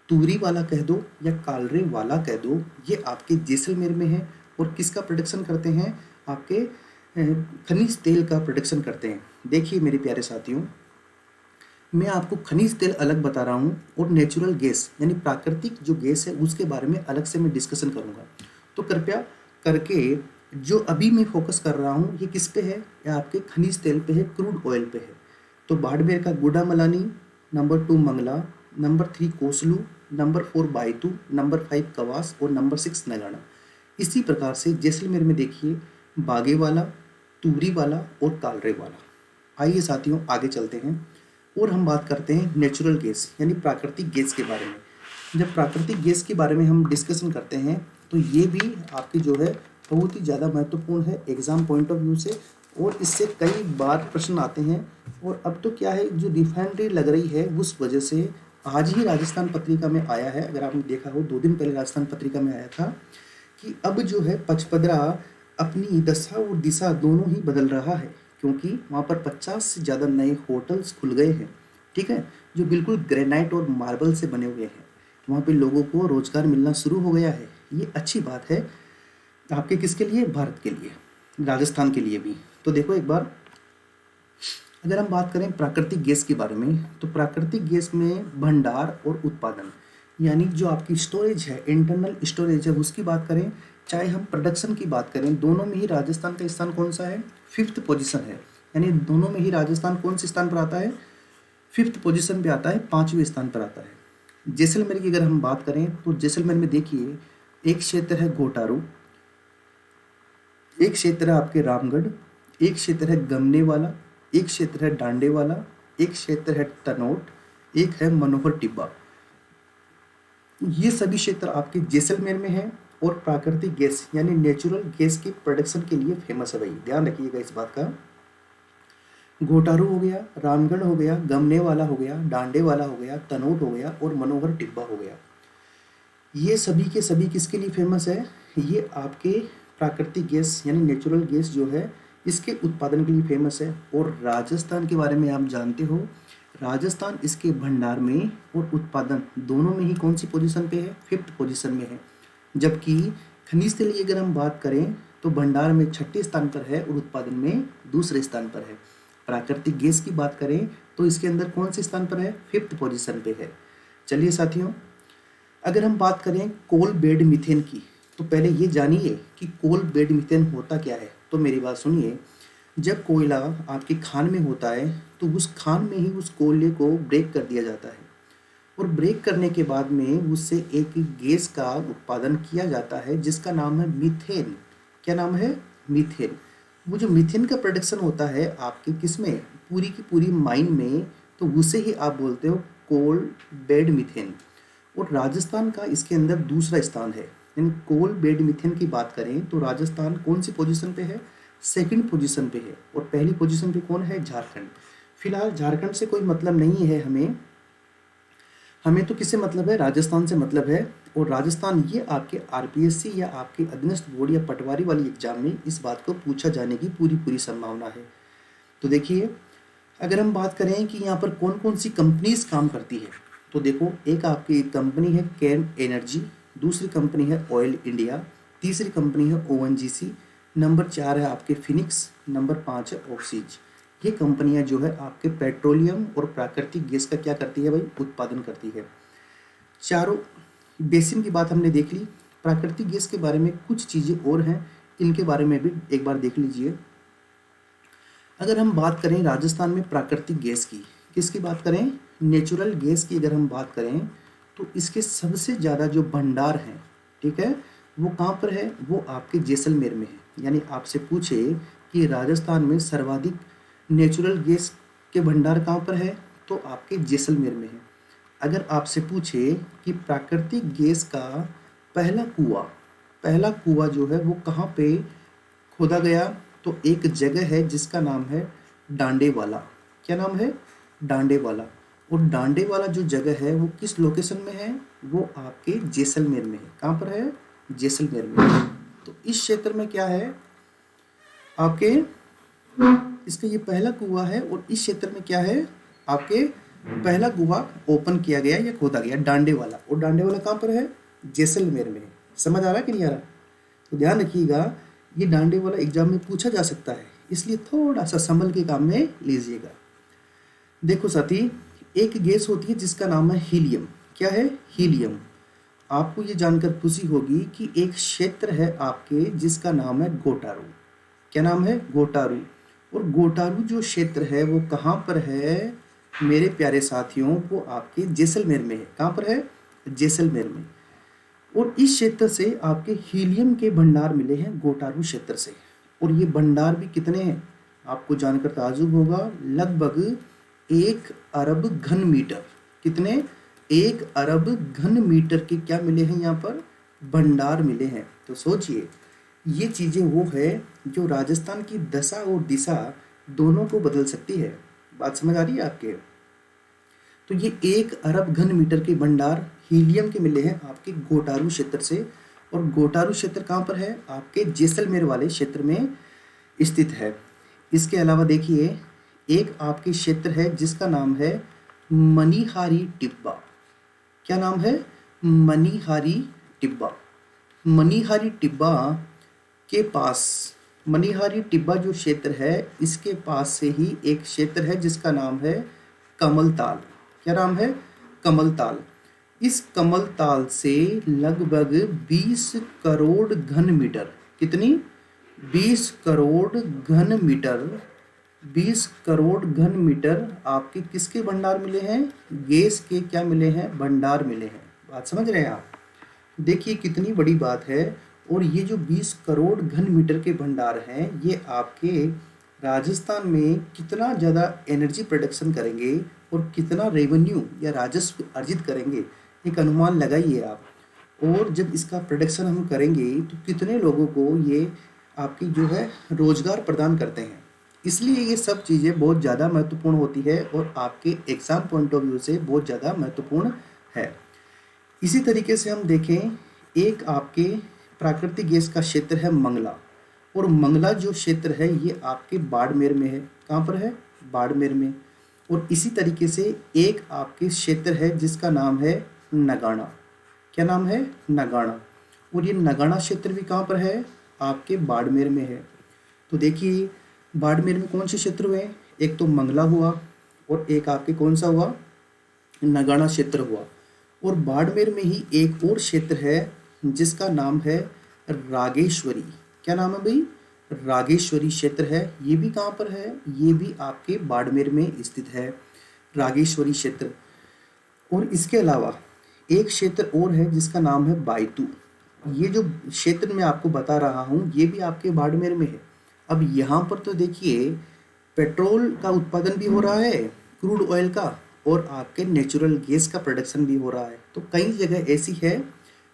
तूरी वाला कह दो या कालरे वाला कह दो, ये आपके जैसलमेर में है। और किसका प्रोडक्शन करते हैं? आपके खनिज तेल का प्रोडक्शन करते हैं। देखिए मेरे प्यारे साथियों, मैं आपको खनिज तेल अलग बता रहा हूँ और नेचुरल गैस यानी प्राकृतिक जो गैस है उसके बारे में अलग से मैं डिस्कशन करूँगा। तो कृपया करके जो अभी मैं फोकस कर रहा हूँ ये किस पे है? ये आपके खनिज तेल पे है, क्रूड ऑयल पे है। तो बाड़मेर का Gudamalani, number 2 Mangla, number 3 Kosalu, number 4 Baytu, number 5 Kawas और नंबर 6 नगाड़ा। इसी प्रकार से जैसलमेर में देखिए बागेवाला, तूरी वाला और कालरे वाला। आइए साथियों आगे चलते हैं और हम बात करते हैं नेचुरल गैस यानी प्राकृतिक गैस के बारे में। जब प्राकृतिक गैस के बारे में हम डिस्कशन करते हैं तो ये भी आपकी जो है बहुत ही ज़्यादा महत्वपूर्ण है एग्जाम पॉइंट ऑफ व्यू से, और इससे कई बार प्रश्न आते हैं। और अब तो क्या है, जो रिफाइनरी लग रही है उस वजह से आज ही राजस्थान पत्रिका में आया है, अगर आपने देखा हो 2 दिन पहले राजस्थान पत्रिका में आया था कि अब जो है पचपदरा अपनी दशा और दिशा दोनों ही बदल रहा है, क्योंकि वहाँ पर 50 से ज़्यादा नए होटल्स खुल गए हैं। ठीक है, जो बिल्कुल ग्रेनाइट और मार्बल से बने हुए हैं। वहाँ पे लोगों को रोजगार मिलना शुरू हो गया है। ये अच्छी बात है आपके किसके लिए? भारत के लिए, राजस्थान के लिए भी। तो देखो एक बार अगर हम बात करें प्राकृतिक गैस के बारे में, तो प्राकृतिक गैस में भंडार और उत्पादन यानी जो आपकी स्टोरेज है, इंटरनल स्टोरेज है, उसकी बात करें, चाहे हम प्रोडक्शन की बात करें, दोनों में ही राजस्थान का स्थान कौन सा है? 5th पोजीशन है। यानी दोनों में ही राजस्थान कौन से स्थान पर आता है? 5th पोजीशन पे आता है, 5वें स्थान पर आता है। जैसलमेर की अगर हम बात करें तो जैसलमेर में देखिए एक क्षेत्र है घोटारू, एक क्षेत्र है आपके रामगढ़, एक क्षेत्र है गमने वाला, एक क्षेत्र है डांडे वाला, एक क्षेत्र है तनोट, एक है मनोहर टिब्बा। ये सभी क्षेत्र आपके जैसलमेर में है और प्राकृतिक गैस यानी नेचुरल गैस के प्रोडक्शन के लिए फेमस है भाई, ध्यान रखिएगा इस बात का। घोटारू हो गया, रामगढ़ हो गया, गमने वाला हो गया, डांडे वाला हो गया, तनोट हो गया और मनोहर टिब्बा हो गया। ये सभी के सभी किसके लिए फेमस है? ये आपके प्राकृतिक गैस यानी नेचुरल गैस जो है इसके उत्पादन के लिए फेमस है। और राजस्थान के बारे में आप जानते हो, राजस्थान इसके भंडार में और उत्पादन दोनों में ही कौन सी पोजीशन पे है? 5th पोजीशन में है। जबकि खनिज तेल की अगर हम बात करें तो भंडार में 6ठे स्थान पर है और उत्पादन में 2रे स्थान पर है। प्राकृतिक गैस की बात करें तो इसके अंदर कौन से स्थान पर है? 5th पोजीशन पे है। चलिए साथियों, अगर हम बात करें कोल बेड मीथेन की, तो पहले ये जानिए कि कोल बेड मीथेन होता क्या है। तो मेरी बात सुनिए, जब कोयला आपकी खान में होता है तो उस खान में ही उस कोयले को ब्रेक कर दिया जाता है और ब्रेक करने के बाद में उससे एक गैस का उत्पादन किया जाता है जिसका नाम है मीथेन। क्या नाम है? मीथेन। वो जो मीथेन का प्रोडक्शन होता है आपके किस में? पूरी की पूरी माइन में, तो उसे ही आप बोलते हो कोल बेड मीथेन। और राजस्थान का इसके अंदर 2रा स्थान है। यानी कोल बेड मीथेन की बात करें तो राजस्थान कौन सी पोजीशन पे है? 2nd पोजीशन पे है। और पहली पोजीशन पे कौन है? झारखंड। फिलहाल झारखंड से कोई मतलब नहीं है हमें। हमें तो किससे मतलब है, राजस्थान से मतलब है। और राजस्थान ये आपके आरपीएससी या आपके अधीनस्थ बोर्ड या पटवारी वाली एग्जाम में इस बात को पूछा जाने की पूरी पूरी संभावना है। तो देखिए, अगर हम बात करें कि यहाँ पर कौन कौन सी कंपनीज काम करती है, तो देखो, एक आपकी कंपनी है कैन एनर्जी, दूसरी कंपनी है ऑयल इंडिया, तीसरी कंपनी है ओएनजीसी, नंबर 4 है आपके फिनिक्स, नंबर 5 है ऑक्सीज। ये कंपनियां जो है आपके पेट्रोलियम और प्राकृतिक गैस का क्या करती है भाई, उत्पादन करती है। चारों बेसिन की बात हमने देख ली। प्राकृतिक गैस के बारे में कुछ चीज़ें और हैं, इनके बारे में भी एक बार देख लीजिए। अगर हम बात करें राजस्थान में प्राकृतिक गैस की, किसकी बात करें, नेचुरल गैस की अगर हम बात करें, तो इसके सबसे ज़्यादा जो भंडार हैं, ठीक है, वो कहाँ पर है, वो आपके जैसलमेर में है। यानी आपसे पूछे कि राजस्थान में सर्वाधिक नेचुरल गैस के भंडार कहाँ पर है, तो आपके जैसलमेर में है। अगर आपसे पूछे कि प्राकृतिक गैस का पहला कुआं जो है वो कहाँ पे खोदा गया, तो एक जगह है जिसका नाम है डांडेवाला। क्या नाम है, डांडेवाला। और डांडेवाला जो जगह है वो किस लोकेशन में है, वो आपके जैसलमेर में है। कहाँ पर है, जैसलमेर में। तो इस क्षेत्र में क्या है आपके, इसका ये पहला कुआं है, और इस क्षेत्र में क्या है आपके, पहला कुआं ओपन किया गया या खोदा गया, डांडेवाला। और डांडेवाला कहाँ पर है, जैसलमेर में है। समझ आ रहा है कि नहीं आ रहा, तो ध्यान रखिएगा, ये डांडेवाला एग्जाम में पूछा जा सकता है, इसलिए थोड़ा सा संभल के काम में लीजिएगा। देखो साथी, एक गैस होती है जिसका नाम है हीलियम। क्या है, हीलियम। आपको ये जानकर खुशी होगी कि एक क्षेत्र है आपके जिसका नाम है गोटारू। क्या नाम है, गोटारू। और गोटारू जो क्षेत्र है वो कहाँ पर है मेरे प्यारे साथियों, वो आपके जैसलमेर में है। कहाँ पर है, जैसलमेर में। और इस क्षेत्र से आपके हीलियम के भंडार मिले हैं गोटारू क्षेत्र से। और ये भंडार भी कितने हैं, आपको जानकर ताजुब होगा, लगभग 1 अरब घन मीटर। कितने, 1 अरब घन मीटर के क्या मिले हैं यहाँ पर, भंडार मिले हैं। तो सोचिए, ये चीज़ें वो है जो राजस्थान की दशा और दिशा दोनों को बदल सकती है। बात समझ आ रही है आपके। तो ये 1 अरब घन मीटर के भंडार हीलियम के मिले हैं आपके गोटारू क्षेत्र से। और गोटारू क्षेत्र कहाँ पर है, आपके जैसलमेर वाले क्षेत्र में स्थित है। इसके अलावा देखिए, एक आपके क्षेत्र है जिसका नाम है मनीहारी टिब्बा। क्या नाम है, मनीहारी टिब्बा। मनीहारी टिब्बा के पास, मनीहारी टिब्बा जो क्षेत्र है इसके पास से ही एक क्षेत्र है जिसका नाम है कमलताल। क्या नाम है, कमलताल। इस कमलताल से लगभग 20 करोड़ घन मीटर, कितनी, 20 करोड़ घन मीटर, 20 करोड़ घन मीटर आपके किसके भंडार मिले हैं, गैस के क्या मिले हैं, भंडार मिले हैं। बात समझ रहे हैं आप, देखिए कितनी बड़ी बात है। और ये जो 20 करोड़ घन मीटर के भंडार हैं, ये आपके राजस्थान में कितना ज़्यादा एनर्जी प्रोडक्शन करेंगे और कितना रेवेन्यू या राजस्व अर्जित करेंगे, एक अनुमान लगाइए आप। और जब इसका प्रोडक्शन हम करेंगे तो कितने लोगों को ये आपकी जो है रोजगार प्रदान करते हैं। इसलिए ये सब चीज़ें बहुत ज़्यादा महत्वपूर्ण होती है और आपके एग्ज़ाम पॉइंट ऑफ व्यू से बहुत ज़्यादा महत्वपूर्ण है। इसी तरीके से हम देखें, एक आपके प्राकृतिक गैस का क्षेत्र है मंगला। और मंगला जो क्षेत्र है ये आपके बाड़मेर में है। कहाँ पर है, बाड़मेर में। और इसी तरीके से एक आपके क्षेत्र है जिसका नाम है नगाना। क्या नाम है, नगाना। और ये नगाना क्षेत्र भी कहाँ पर है, आपके बाड़मेर में है। तो देखिए, बाड़मेर में कौन से क्षेत्र हुए, एक तो मंगला हुआ और एक आपके कौन सा हुआ, नगाना क्षेत्र हुआ। और बाड़मेर में ही एक और क्षेत्र है जिसका नाम है रागेश्वरी। क्या नाम है भाई, रागेश्वरी क्षेत्र है। ये भी कहाँ पर है, ये भी आपके बाड़मेर में स्थित है, रागेश्वरी क्षेत्र। और इसके अलावा एक क्षेत्र और है जिसका नाम है बायतू। ये जो क्षेत्र मैं आपको बता रहा हूँ ये भी आपके बाड़मेर में है। अब यहाँ पर तो देखिए, पेट्रोल का उत्पादन भी हो रहा है, क्रूड ऑयल का, और आपके नेचुरल गैस का प्रोडक्शन भी हो रहा है। तो कई जगह ऐसी है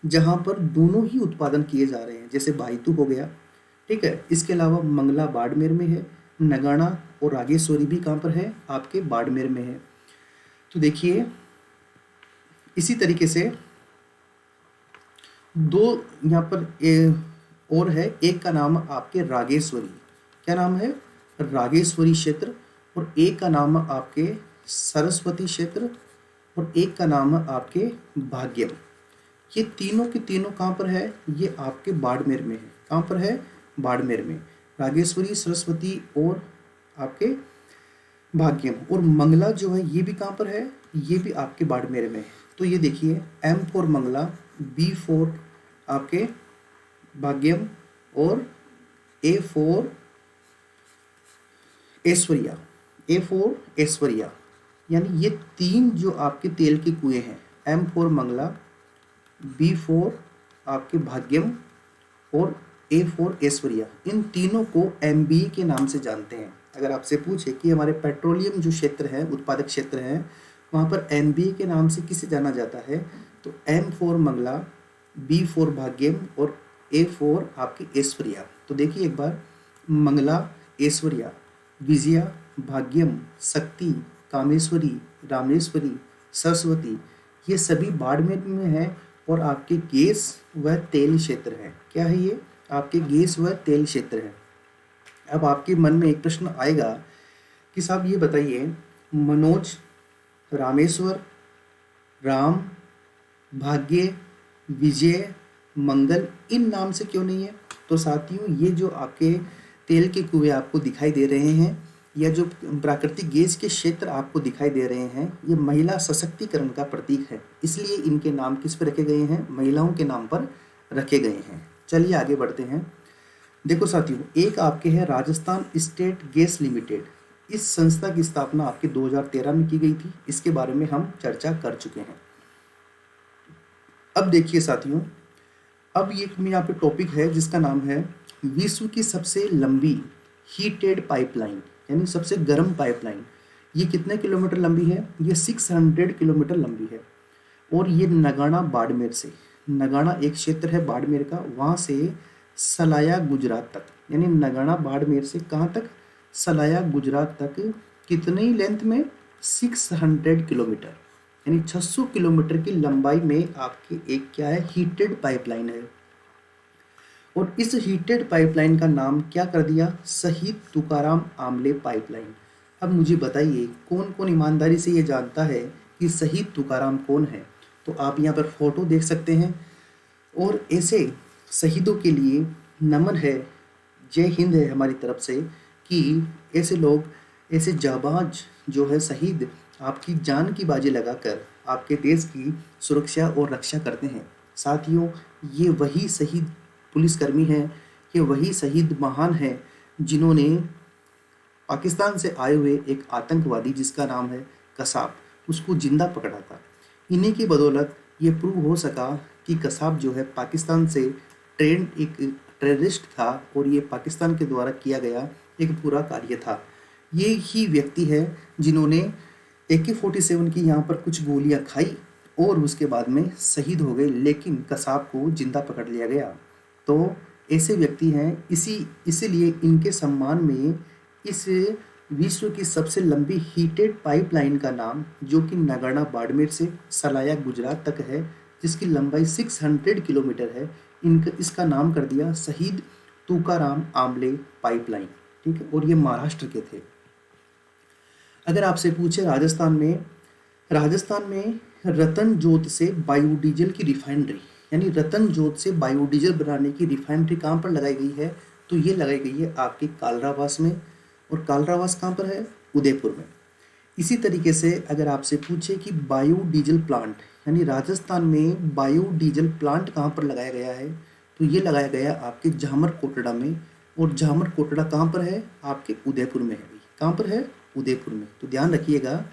जहाँ पर दोनों ही उत्पादन किए जा रहे हैं, जैसे बायतू हो गया, ठीक है। इसके अलावा मंगला बाड़मेर में है, नगाना और रागेश्वरी भी कहाँ पर है, आपके बाड़मेर में है। तो देखिए, इसी तरीके से दो यहाँ पर और है, एक का नाम आपके रागेश्वरी, क्या नाम है, रागेश्वरी क्षेत्र, और एक का नाम आपके सरस्वती क्षेत्र, और एक का नाम आपके भाग्यम। ये तीनों के तीनों कहाँ पर है, ये आपके बाड़मेर में है। कहाँ पर है, बाड़मेर में। रागेश्वरी, सरस्वती और आपके भाग्यम, और मंगला जो है ये भी कहाँ पर है, ये भी आपके बाड़मेर में है। तो ये देखिए, M for Mangala, B for आपके भाग्यम, और A for Aishwarya, A for Aishwarya. यानी ये तीन जो आपके तेल के कुएं हैं, M for Mangala, B for आपके भाग्यम और A फॉर ऐश्वर्या, इन तीनों को MBE के नाम से जानते हैं। अगर आपसे पूछे कि हमारे पेट्रोलियम जो क्षेत्र है, उत्पादक क्षेत्र है, वहाँ पर MBE के नाम से किसे जाना जाता है, तो M for Mangala, B for Bhagyam और A फॉर आपकी ऐश्वर्या। तो देखिए एक बार, मंगला, ऐश्वर्या, विजया, भाग्यम, शक्ति, कामेश्वरी, रामेश्वरी, सरस्वती, ये सभी बाड़मेर में है और आपके गैस व तेल क्षेत्र है। क्या है ये, आपके गैस व तेल क्षेत्र है। अब आपके मन में एक प्रश्न आएगा कि साहब ये बताइए, मनोज, रामेश्वर, राम, भाग्य, विजय, मंगल, इन नाम से क्यों नहीं है। तो साथियों, ये जो आपके तेल के कुएं आपको दिखाई दे रहे हैं, या जो प्राकृतिक गैस के क्षेत्र आपको दिखाई दे रहे हैं, ये महिला सशक्तिकरण का प्रतीक है। इसलिए इनके नाम किस पर रखे गए हैं, महिलाओं के नाम पर रखे गए हैं। चलिए आगे बढ़ते हैं। देखो साथियों, एक आपके है राजस्थान स्टेट गैस लिमिटेड। इस संस्था की स्थापना आपके 2013 में की गई थी। इसके बारे में हम चर्चा कर चुके हैं। अब देखिए साथियों, अब ये यहाँ पे टॉपिक है जिसका नाम है विश्व की सबसे लंबी हीटेड पाइपलाइन, यानी सबसे गर्म पाइपलाइन। ये कितने किलोमीटर लंबी है, ये 600 किलोमीटर लंबी है। और ये नगाड़ा बाड़मेर से, नगाड़ा एक क्षेत्र है बाड़मेर का, वहाँ से सलाया गुजरात तक, यानी नगाड़ा बाड़मेर से कहाँ तक, सलाया गुजरात तक, कितनी लेंथ में, 600 किलोमीटर, यानी 600 किलोमीटर की लंबाई में आपकी एक क्या है, हीटेड पाइपलाइन है। और इस हीटेड पाइपलाइन का नाम क्या कर दिया, शहीद तुकाराम आमले पाइपलाइन। अब मुझे बताइए, कौन कौन ईमानदारी से ये जानता है कि शहीद तुकाराम कौन है। तो आप यहाँ पर फोटो देख सकते हैं, और ऐसे शहीदों के लिए नमन है, जय हिंद है हमारी तरफ से, कि ऐसे लोग, ऐसे जाबाज जो है शहीद, आपकी जान की बाजी लगाकर आपके देश की सुरक्षा और रक्षा करते हैं। साथियों, ये वही शहीद पुलिसकर्मी हैं, ये वही शहीद महान हैं जिन्होंने पाकिस्तान से आए हुए एक आतंकवादी जिसका नाम है कसाब, उसको जिंदा पकड़ा था। इन्हीं की बदौलत ये प्रूव हो सका कि कसाब जो है पाकिस्तान से एक टेररिस्ट था, और ये पाकिस्तान के द्वारा किया गया एक पूरा कार्य था। ये ही व्यक्ति है जिन्होंने AK-47 की यहाँ पर कुछ गोलियाँ खाई और उसके बाद में शहीद हो गए, लेकिन कसाब को जिंदा पकड़ लिया गया। तो ऐसे व्यक्ति हैं, इसीलिए इनके सम्मान में इस विश्व की सबसे लंबी हीटेड पाइपलाइन का नाम, जो कि नगाड़ा बाड़मेर से सलाया गुजरात तक है, जिसकी लंबाई 600 किलोमीटर है, इसका नाम कर दिया शहीद तुकाराम आमले पाइपलाइन। ठीक है, और ये महाराष्ट्र के थे। अगर आपसे पूछे राजस्थान में रतन जोत से बायोडीजल की रिफाइनरी, यानी रतन जोत से बायोडीजल बनाने की रिफाइनरी कहाँ पर लगाई गई है, तो ये लगाई गई है आपके कालरावास में। और कालरावास कहाँ पर है, उदयपुर में। इसी तरीके से अगर आपसे पूछे कि बायोडीजल प्लांट, यानी राजस्थान में बायोडीजल प्लांट कहाँ पर लगाया गया है, तो ये लगाया गया आपके झामर कोटड़ा में। और झामर कोटड़ा कहाँ पर है, आपके उदयपुर में है। कहाँ पर है, उदयपुर में। तो ध्यान रखिएगा।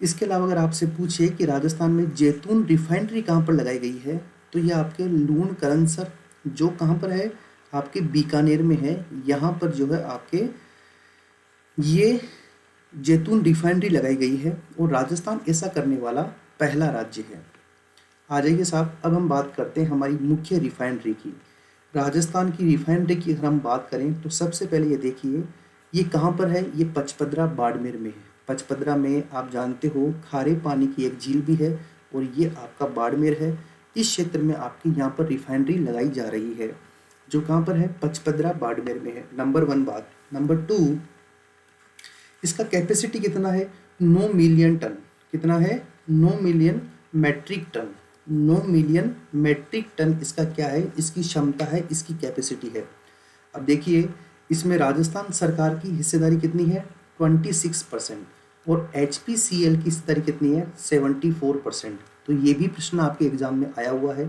इसके अलावा अगर आपसे पूछे कि राजस्थान में जैतून रिफाइनरी कहाँ पर लगाई गई है, तो ये आपके लूणकरणसर, जो कहाँ पर है, आपके बीकानेर में है। यहाँ पर जो है आपके ये जैतून रिफाइनरी लगाई गई है, और राजस्थान ऐसा करने वाला पहला राज्य है। आ जाइए साहब, अब हम बात करते हैं हमारी मुख्य रिफाइनरी की। राजस्थान की रिफाइनरी की अगर हम बात करें तो सबसे पहले ये देखिए, ये कहाँ पर है, ये पचपदरा बाड़मेर में है। पचपदरा में आप जानते हो खारे पानी की एक झील भी है, और ये आपका बाड़मेर है। इस क्षेत्र में आपकी यहाँ पर रिफाइनरी लगाई जा रही है, जो कहाँ पर है, पचपदरा बाड़मेर में है। नंबर 1 बात। नंबर 2, इसका कैपेसिटी कितना है, 9 मिलियन टन। कितना है, 9 million metric ton. 9 million metric ton इसका क्या है, इसकी क्षमता है, इसकी कैपेसिटी है। अब देखिए इसमें राजस्थान सरकार की हिस्सेदारी कितनी है, 26%, और HPCL की हिस्सेदारी कितनी है, 74%। तो ये भी प्रश्न आपके एग्जाम में आया हुआ है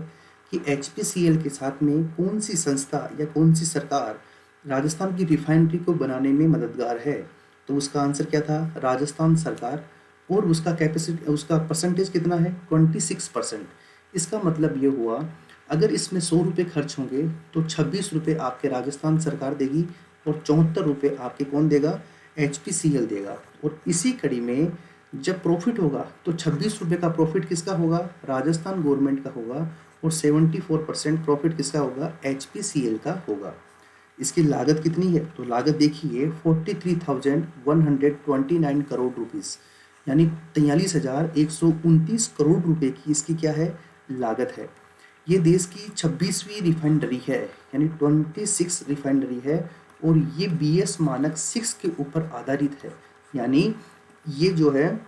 कि HPCL के साथ में कौन सी संस्था या कौन सी सरकार राजस्थान की रिफाइनरी को बनाने में मददगार है। तो उसका आंसर क्या था, राजस्थान सरकार, और उसका कैपेसिटी, उसका परसेंटेज कितना है, 26%। इसका मतलब ये हुआ अगर इसमें 100 रुपये खर्च होंगे तो 26 रुपये आपके राजस्थान सरकार देगी और 74 रुपये आपके कौन देगा, HPCL देगा। और इसी कड़ी में जब प्रॉफिट होगा तो 26 रुपये का प्रॉफिट किसका होगा, राजस्थान गवर्नमेंट का होगा, और 74% प्रॉफिट किसका होगा, HPCL का होगा। इसकी लागत कितनी है, तो लागत देखिए 43,129 करोड़ रुपीस, यानी 43,129 करोड़ रुपए की इसकी क्या है, लागत है। ये देश की 26वीं रिफाइनरी है, यानी 26 रिफाइनरी है, और ये BS मानक 6 के ऊपर आधारित है। यानी ये जो है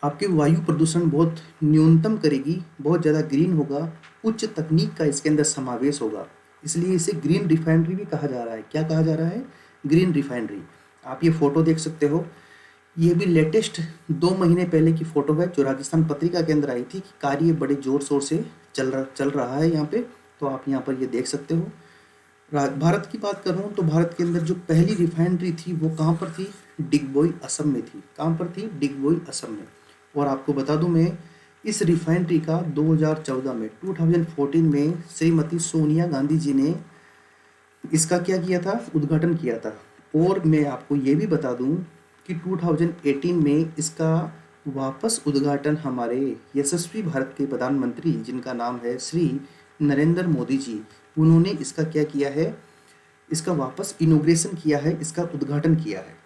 आपके वायु प्रदूषण बहुत न्यूनतम करेगी, बहुत ज़्यादा ग्रीन होगा, उच्च तकनीक का इसके अंदर समावेश होगा, इसलिए इसे ग्रीन रिफाइनरी भी कहा जा रहा है। क्या कहा जा रहा है, ग्रीन रिफाइनरी। आप ये फोटो देख सकते हो, ये भी लेटेस्ट 2 महीने पहले की फोटो है, जो राजस्थान पत्रिका के अंदर आई थी कि कार्य बड़े जोर शोर से चल रहा है यहाँ पे। तो आप यहाँ पर ये देख सकते हो। भारत की बात करूँ तो भारत के अंदर जो पहली रिफाइनरी थी वो कहाँ पर थी, डिगबोई असम में थी। कहाँ पर थी, डिगबोई असम में। और आपको बता दूं मैं, इस रिफाइनरी का 2014 में 2014 में श्रीमती सोनिया गांधी जी ने इसका क्या किया था, उद्घाटन किया था। और मैं आपको ये भी बता दूं कि 2018 में इसका वापस उद्घाटन हमारे यशस्वी भारत के प्रधानमंत्री, जिनका नाम है श्री नरेंद्र मोदी जी, उन्होंने इसका क्या किया है, इसका वापस इनोग्रेशन किया है, इसका उद्घाटन किया है।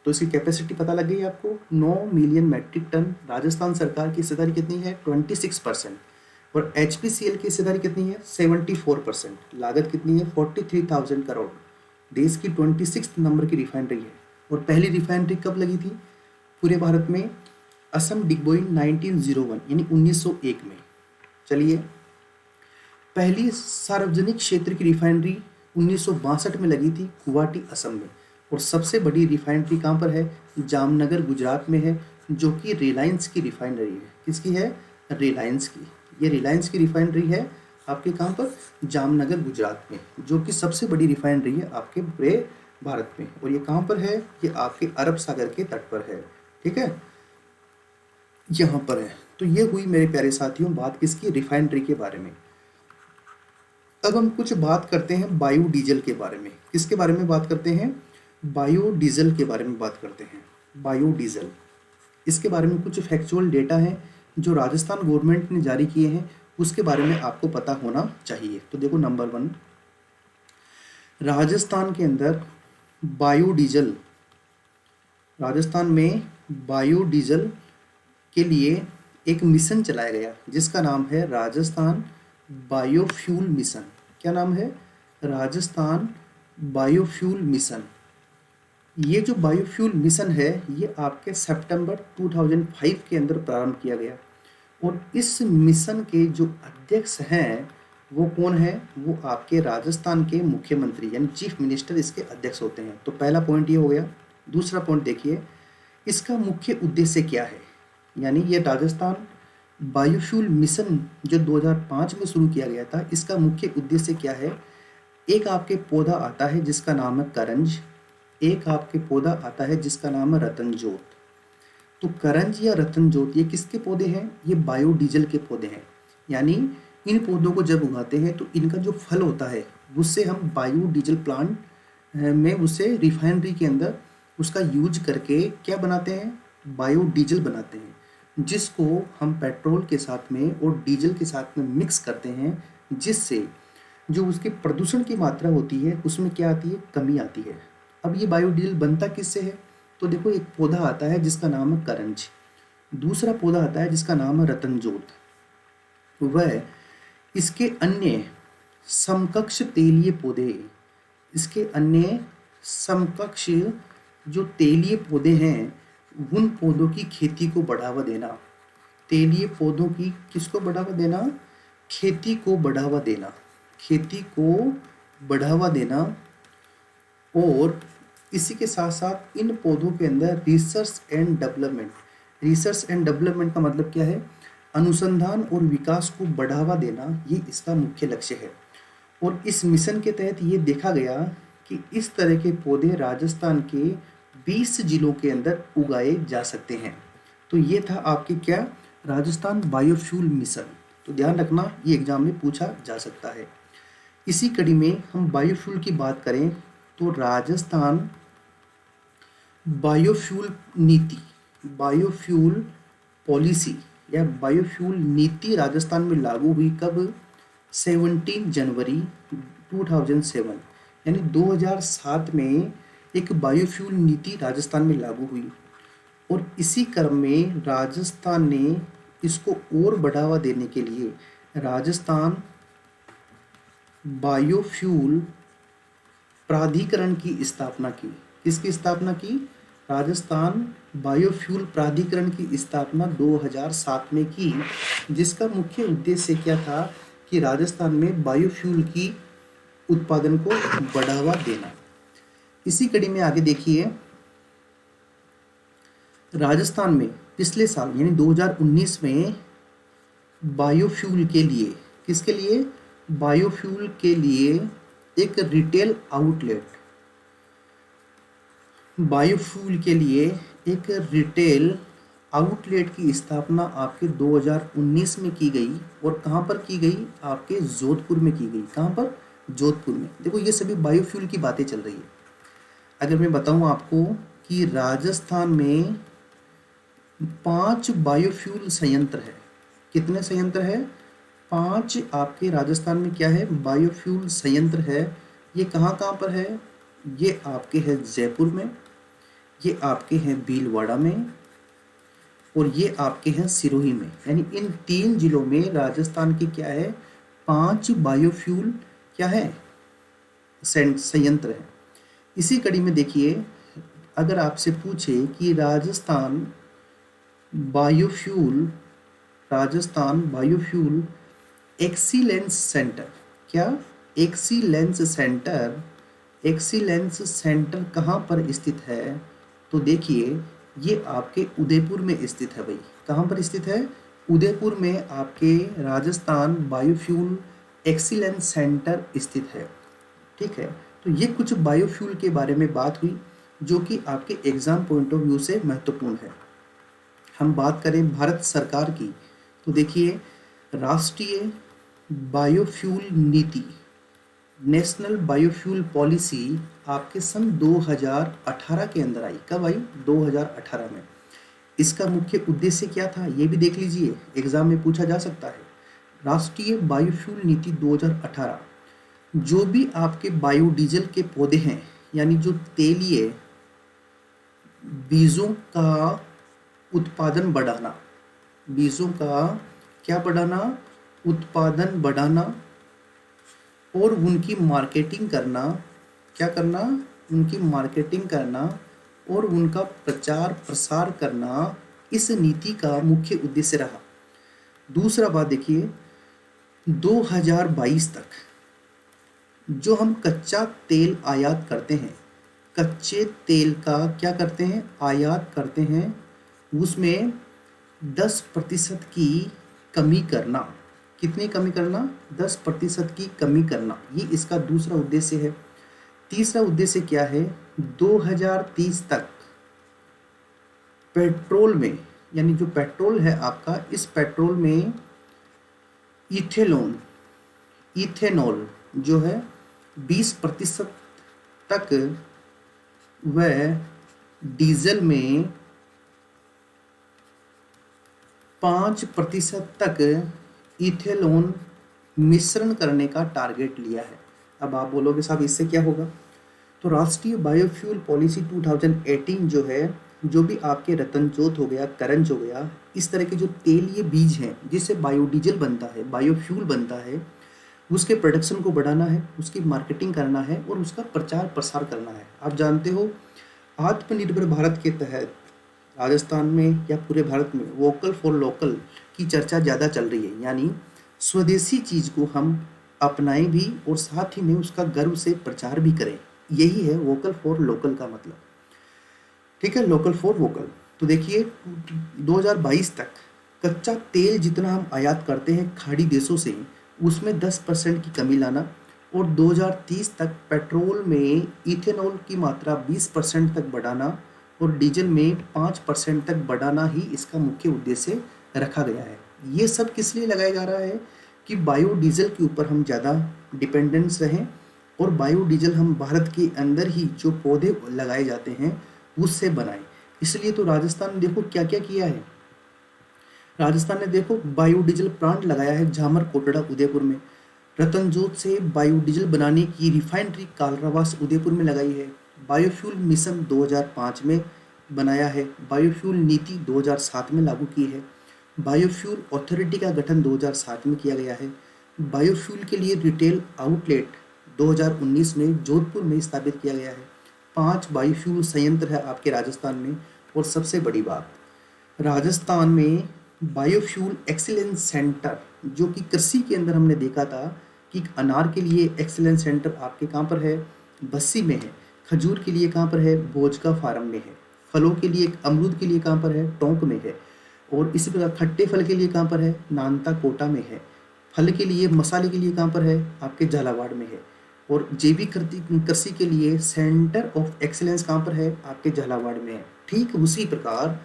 तो इसकी कैपेसिटी पता लग गई आपको, 9 मिलियन मैट्रिक टन। राजस्थान सरकार की हिस्सेदारी कितनी है, 26%, और HPCL की हिस्सेदारी कितनी है, 74%। लागत कितनी है, 43,000 करोड़। देश की 26 नंबर की रिफाइनरी है। और पहली रिफाइनरी कब लगी थी पूरे भारत में, असम डिगबोई 1901 यानी 1901 में। चलिए, पहली सार्वजनिक क्षेत्र की रिफाइनरी 1962 में लगी थी गुवाहाटी असम में। और सबसे बड़ी रिफाइनरी कहाँ पर है, जामनगर गुजरात में है, जो कि रिलायंस की रिफाइनरी है। किसकी है, रिलायंस की। ये रिलायंस की रिफाइनरी है आपके कहाँ पर, जामनगर गुजरात में, जो कि सबसे बड़ी रिफाइनरी है आपके पूरे भारत में। और ये कहाँ पर है, ये आपके अरब सागर के तट पर है। ठीक है, यहाँ पर है। तो ये हुई मेरे प्यारे साथियों बात किसकी, रिफाइनरी के बारे में। अब हम कुछ बात करते हैं बायोडीजल के बारे में। किसके बारे में बात करते हैं, बायोडीजल के बारे में बात करते हैं। बायोडीजल, इसके बारे में कुछ फैक्चुअल डेटा है जो राजस्थान गवर्नमेंट ने जारी किए हैं, उसके बारे में आपको पता होना चाहिए। तो देखो, नंबर 1, राजस्थान के अंदर बायोडीजल, राजस्थान में बायोडीजल के लिए एक मिशन चलाया गया जिसका नाम है राजस्थान बायोफ्यूल मिशन। क्या नाम है, राजस्थान बायोफ्यूल मिशन। ये जो बायोफ्यूल मिशन है ये आपके सितंबर 2005 के अंदर प्रारंभ किया गया। और इस मिशन के जो अध्यक्ष हैं वो कौन है, वो आपके राजस्थान के मुख्यमंत्री यानी चीफ मिनिस्टर इसके अध्यक्ष होते हैं। तो पहला पॉइंट ये हो गया। दूसरा पॉइंट देखिए, इसका मुख्य उद्देश्य क्या है, यानी ये राजस्थान बायोफ्यूल मिशन जो 2005 में शुरू किया गया था, इसका मुख्य उद्देश्य क्या है। एक आपके पौधा आता है जिसका नाम है करंज, एक आपके पौधा आता है जिसका नाम है रतनजोत। तो करंज या रतनजोत ये किसके पौधे हैं, ये बायोडीजल के पौधे हैं। यानी इन पौधों को जब उगाते हैं तो इनका जो फल होता है उससे हम बायोडीजल प्लांट में, उससे रिफाइनरी के अंदर उसका यूज करके क्या बनाते हैं, बायोडीजल बनाते हैं, जिसको हम पेट्रोल के साथ में और डीजल के साथ में मिक्स करते हैं, जिससे जो उसके प्रदूषण की मात्रा होती है उसमें क्या आती है, कमी आती है। अब ये बायोडीजल बनता किससे है, तो देखो एक पौधा आता है जिसका नाम है करंज, दूसरा पौधा आता है जिसका नाम है रतनजोत। वह इसके अन्य समकक्ष तेलीय पौधे, इसके अन्य समकक्ष जो तेलीय पौधे हैं उन पौधों की खेती को बढ़ावा देना। तेलीय पौधों की किसको बढ़ावा देना? खेती को बढ़ावा देना, खेती को बढ़ावा देना। और इसी के साथ साथ इन पौधों के अंदर research and development, research and development का मतलब क्या है? अनुसंधान और विकास को बढ़ावा देना, ये इसका मुख्य लक्ष्य है। और इस मिशन के तहत ये देखा गया कि इस तरह के पौधे राजस्थान के 20 जिलों के अंदर उगाए जा सकते हैं। तो ये था आपके क्या? Rajasthan biofuel mission. तो ध्यान रखना, ये एग्जाम में पूछा जा सकता है। इसी कड़ी में हम बायोफ्यूल की बात करें तो राजस्थान बायोफ्यूल नीति, बायोफ्यूल पॉलिसी या बायोफ्यूल नीति राजस्थान में लागू हुई कब? 17 जनवरी 2007, यानी 2007 में एक बायोफ्यूल नीति राजस्थान में लागू हुई। और इसी क्रम में राजस्थान ने इसको और बढ़ावा देने के लिए राजस्थान बायोफ्यूल प्राधिकरण की स्थापना की। किसकी स्थापना की? राजस्थान बायोफ्यूल प्राधिकरण की स्थापना 2007 में की, जिसका मुख्य उद्देश्य क्या था कि राजस्थान में बायोफ्यूल की उत्पादन को बढ़ावा देना। इसी कड़ी में आगे देखिए, राजस्थान में पिछले साल यानी 2019 में बायोफ्यूल के लिए, किसके लिए? बायोफ्यूल के लिए एक रिटेल आउटलेट, बायोफ्यूल के लिए एक रिटेल आउटलेट की स्थापना आपके 2019 में की गई। और कहाँ पर की गई? आपके जोधपुर में की गई। कहाँ पर? जोधपुर में। देखो ये सभी बायोफ्यूल की बातें चल रही है। अगर मैं बताऊं आपको कि राजस्थान में 5 बायोफ्यूल संयंत्र है। कितने संयंत्र है? 5 आपके राजस्थान में क्या है? बायोफ्यूल संयंत्र है। ये कहाँ कहाँ पर है? ये आपके है जयपुर में, ये आपके हैं भीलवाड़ा में, और ये आपके हैं सिरोही में। यानी इन 3 जिलों में राजस्थान की क्या है? 5 बायोफ्यूल क्या है? संयंत्र है। इसी कड़ी में देखिए, अगर आपसे पूछे कि राजस्थान बायोफ्यूल एक्सीलेंस सेंटर, क्या? एक्सीलेंस सेंटर कहाँ पर स्थित है? तो देखिए ये आपके उदयपुर में स्थित है भाई। कहाँ पर स्थित है? उदयपुर में आपके राजस्थान बायोफ्यूल एक्सीलेंस सेंटर स्थित है। ठीक है, तो ये कुछ बायोफ्यूल के बारे में बात हुई जो कि आपके एग्जाम पॉइंट ऑफ व्यू से महत्वपूर्ण है। हम बात करें भारत सरकार की, तो देखिए राष्ट्रीय बायोफ्यूल नीति, नेशनल बायोफ्यूल पॉलिसी आपके सन 2018 के अंदर आई। कब आई? 2018 में। इसका मुख्य उद्देश्य क्या था ये भी देख लीजिए, एग्जाम में पूछा जा सकता है। राष्ट्रीय बायोफ्यूल नीति 2018, जो भी आपके बायोडीजल के पौधे हैं, यानी जो तेलीय बीजों का उत्पादन बढ़ाना, बीजों का क्या बढ़ाना? उत्पादन बढ़ाना, और उनकी मार्केटिंग करना। क्या करना? उनकी मार्केटिंग करना और उनका प्रचार प्रसार करना इस नीति का मुख्य उद्देश्य रहा। दूसरा बात देखिए, 2022 तक जो हम कच्चा तेल आयात करते हैं, कच्चे तेल का क्या करते हैं? आयात करते हैं, उसमें 10% की कमी करना। कितनी कमी करना? 10% की कमी करना, ये इसका दूसरा उद्देश्य है। तीसरा उद्देश्य क्या है? 2030 तक पेट्रोल में, यानी जो पेट्रोल है आपका, इस पेट्रोल में इथेनॉल जो है 20% तक, वह डीजल में 5% तक इथेनॉल मिश्रण करने का टारगेट लिया है। अब आप बोलोगे साहब इससे क्या होगा? तो राष्ट्रीय बायोफ्यूल पॉलिसी 2018 जो है जो भी आपके रतनजोत हो गया, करंज हो गया, इस तरह के जो तेलीय बीज हैं जिससे बायोडीजल बनता है, बायोफ्यूल बनता है, उसके प्रोडक्शन को बढ़ाना है, उसकी मार्केटिंग करना है और उसका प्रचार प्रसार करना है। आप जानते हो आत्मनिर्भर भारत के तहत राजस्थान में या पूरे भारत में वोकल फॉर लोकल की चर्चा ज़्यादा चल रही है, यानी स्वदेशी चीज़ को हम अपनाएं भी और साथ ही में उसका गर्व से प्रचार भी करें। यही है वोकल फॉर लोकल का मतलब। ठीक है, लोकल फॉर वोकल। तो देखिए 2022 तक कच्चा तेल जितना हम आयात करते हैं खाड़ी देशों से, उसमें 10% की कमी लाना और 2030 तक पेट्रोल में इथेनॉल की मात्रा 20% तक बढ़ाना और डीजल में 5% तक बढ़ाना ही इसका मुख्य उद्देश्य रखा गया है। ये सब किस लिए लगाया जा रहा है कि बायोडीजल के ऊपर हम ज़्यादा डिपेंडेंस रहें और बायोडीजल हम भारत के अंदर ही जो पौधे लगाए जाते हैं उससे बनाएं। इसलिए तो राजस्थान ने देखो क्या क्या किया है। राजस्थान ने देखो बायोडीजल प्लांट लगाया है झामर कोटड़ा उदयपुर में। रतनजोत से बायोडीजल बनाने की रिफाइनरी कालरावास उदयपुर में लगाई है। बायोफ्यूल मिशन 2005 में बनाया है। बायोफ्यूल नीति 2007 में लागू की है। बायोफ्यूल अथॉरिटी का गठन 2007 में किया गया है। बायोफ्यूल के लिए रिटेल आउटलेट 2019 में जोधपुर में स्थापित किया गया है। 5 बायोफ्यूल संयंत्र है आपके राजस्थान में। और सबसे बड़ी बात, राजस्थान में बायोफ्यूल एक्सीलेंस सेंटर, जो कि कृषि के अंदर हमने देखा था कि अनार के लिए एक्सीलेंस सेंटर आपके कहाँ पर है, बस्सी में है। खजूर के लिए कहाँ पर है, भोजका फार्म में है। फलों के लिए अमरूद के लिए कहाँ पर है, टोंक में है। और इसी प्रकार खट्टे फल के लिए कहाँ पर है, नानता कोटा में है। फल के लिए मसाले के लिए कहाँ पर है, आपके झालावाड़ में है। और जैविक कृषि के लिए सेंटर ऑफ एक्सीलेंस कहाँ पर है, आपके झालावाड़ में है। ठीक उसी प्रकार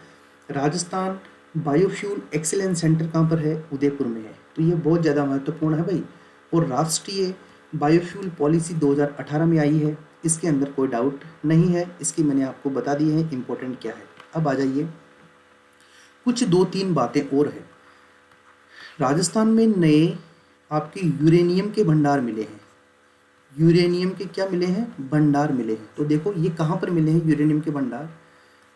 राजस्थान बायोफ्यूल एक्सीलेंस सेंटर कहाँ पर है, उदयपुर में है। तो ये बहुत ज़्यादा महत्वपूर्ण है भाई। और राष्ट्रीय बायोफ्यूल पॉलिसी 2018 में आई है, इसके अंदर कोई डाउट नहीं है, इसकी मैंने आपको बता दी है इम्पोर्टेंट क्या है। अब आ जाइए कुछ 2-3 बातें और है। राजस्थान में नए आपके यूरेनियम के भंडार मिले हैं। यूरेनियम के क्या मिले हैं, भंडार मिले हैं। तो देखो ये कहाँ पर मिले हैं यूरेनियम के भंडार,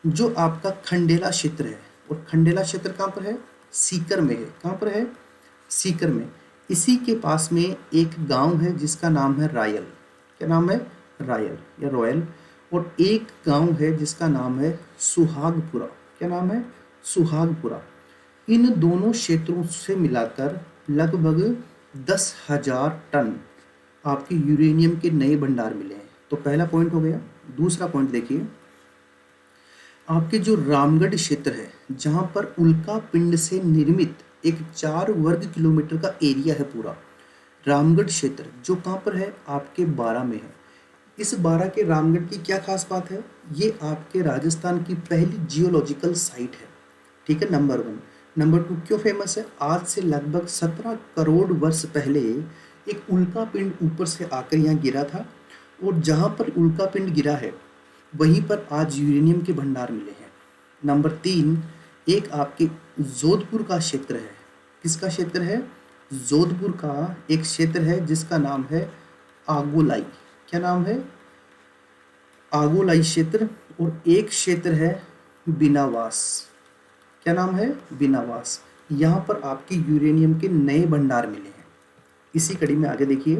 जो आपका खंडेला क्षेत्र है। और खंडेला क्षेत्र कहाँ पर है, सीकर में है। कहाँ पर है, सीकर में। इसी के पास में एक गांव है जिसका नाम है रायल। क्या नाम है, रायल या रॉयल। और एक गांव है जिसका नाम है सुहागपुरा। क्या नाम है, सुहागपुरा। इन दोनों क्षेत्रों से मिलाकर लगभग 10,000 टन आपके यूरेनियम के नए भंडार मिले हैं। तो पहला पॉइंट हो गया। दूसरा पॉइंट देखिए, आपके जो रामगढ़ क्षेत्र है, जहाँ पर उल्का पिंड से निर्मित एक 4 वर्ग किलोमीटर का एरिया है पूरा, रामगढ़ क्षेत्र जो कहाँ पर है, आपके बारां में है। इस बारां के रामगढ़ की क्या खास बात है, ये आपके राजस्थान की पहली जियोलॉजिकल साइट है। ठीक है, नंबर 1। नंबर 2 क्यों फेमस है, आज से लगभग 17 करोड़ वर्ष पहले एक उल्का पिंड ऊपर से आकर यहाँ गिरा था। और जहाँ पर उल्का पिंड गिरा है वहीं पर आज यूरेनियम के भंडार मिले हैं। नंबर 3, एक आपके जोधपुर का क्षेत्र है। किसका क्षेत्र है, जोधपुर का एक क्षेत्र है जिसका नाम है आगोलाई। क्या नाम है, आगोलाई क्षेत्र। और एक क्षेत्र है बिनावास। क्या नाम है, बिनावास। यहाँ पर आपके यूरेनियम के नए भंडार मिले हैं। इसी कड़ी में आगे देखिए,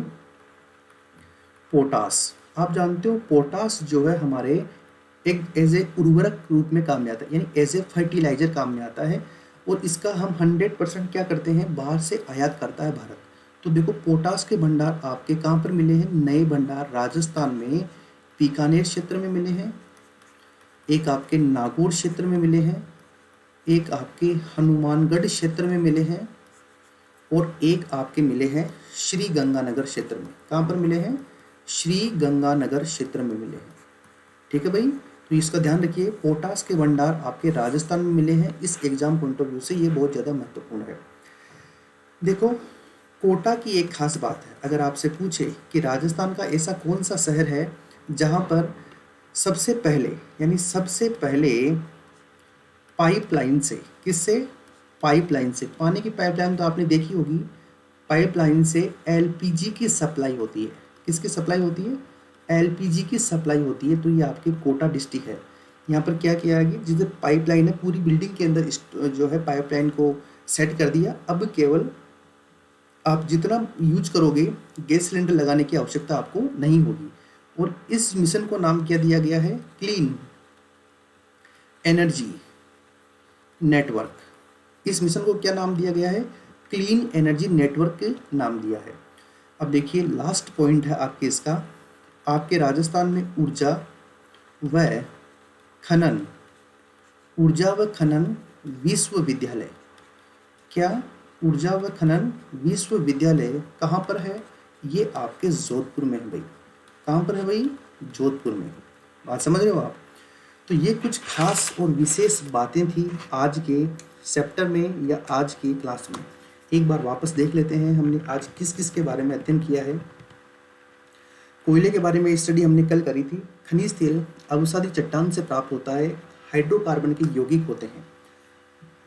पोटास। आप जानते हो पोटास जो है हमारे एक एज ए उर्वरक रूप में काम में आता है, यानी एज ए फर्टिलाइजर काम में आता है। और इसका हम 100% क्या करते हैं, बाहर से आयात करता है भारत। तो देखो पोटास के भंडार आपके कहाँ पर मिले हैं, नए भंडार राजस्थान में बीकानेर क्षेत्र में मिले हैं, एक आपके नागौर क्षेत्र में मिले हैं, एक आपके हनुमानगढ़ क्षेत्र में मिले हैं और एक आपके मिले हैं श्री गंगानगर क्षेत्र में। कहाँ पर मिले हैं, श्री गंगानगर क्षेत्र में मिले हैं। ठीक है भाई, तो इसका ध्यान रखिए, पोटास के भंडार आपके राजस्थान में मिले हैं। इस एग्जाम पॉइंट ऑफ व्यू से ये बहुत ज़्यादा महत्वपूर्ण है। देखो कोटा की एक खास बात है, अगर आपसे पूछे कि राजस्थान का ऐसा कौन सा शहर है जहाँ पर सबसे पहले, यानी सबसे पहले पाइपलाइन से, किससे, पाइपलाइन से, पानी की पाइपलाइन तो आपने देखी होगी, पाइपलाइन से एलपीजी की सप्लाई होती है। किसकी सप्लाई होती है, एलपीजी की सप्लाई होती है। तो ये आपके कोटा डिस्ट्रिक्ट है। यहाँ पर क्या किया है कि जिधर पाइपलाइन है पूरी बिल्डिंग के अंदर जो है पाइपलाइन को सेट कर दिया। अब केवल आप जितना यूज करोगे गैस सिलेंडर लगाने की आवश्यकता आपको नहीं होगी। और इस मिशन को नाम क्या दिया गया है, क्लीन एनर्जी नेटवर्क। इस मिशन को क्या नाम दिया गया है, क्लीन एनर्जी नेटवर्क नाम दिया है। अब देखिए लास्ट पॉइंट है आपके इसका, आपके राजस्थान में व खनन ऊर्जा व खनन विश्वविद्यालय, क्या ऊर्जा व खनन विश्वविद्यालय कहाँ पर है, ये आपके जोधपुर में है भाई। कहाँ पर है भाई, जोधपुर में। बात समझ रहे हो आप। तो ये कुछ खास और विशेष बातें थी आज के चैप्टर में या आज की क्लास में। एक बार वापस देख लेते हैं हमने आज किस किस के बारे में अध्ययन किया है। कोयले के बारे में स्टडी हमने कल करी थी। खनिज तेल अवसादी चट्टान से प्राप्त होता है, हाइड्रोकार्बन के यौगिक होते हैं।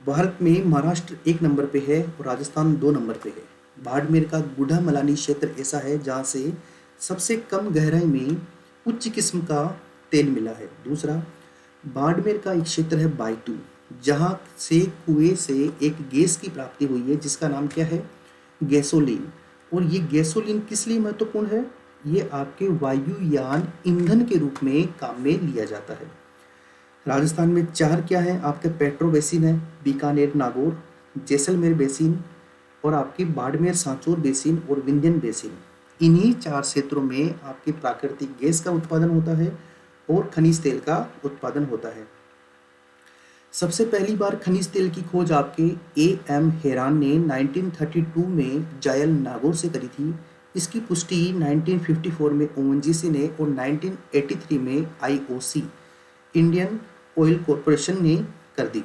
भारत में महाराष्ट्र 1 नंबर पे है और राजस्थान 2 नंबर पे है। बाड़मेर का गुढ़ा मलानी क्षेत्र ऐसा है जहाँ से सबसे कम गहराई में उच्च किस्म का तेल मिला है। दूसरा, बाड़मेर का एक क्षेत्र है बायतू, जहाँ से कुएं से एक गैस की प्राप्ति हुई है जिसका नाम क्या है, गैसोलीन। और ये गैसोलीन किस लिए महत्वपूर्ण है, ये आपके वायुयान ईंधन के रूप में काम में लिया जाता है। राजस्थान में 4 क्या है आपके, पेट्रो बेसिन है, बीकानेर नागौर, जैसलमेर बेसिन और आपकी बाड़मेर सांचौर बेसिन और विंध्यन बेसिन। इन्हीं 4 क्षेत्रों में आपकी प्राकृतिक गैस का उत्पादन होता है और खनिज तेल का उत्पादन होता है। सबसे पहली बार खनिज तेल की खोज आपके A.M. हेरान ने 1932 में जायल नागौर से करी थी। इसकी पुष्टि 1954 में ओएनजीसी ने और 1983 में IOC इंडियन ऑयल कॉरपोरेशन ने कर दी।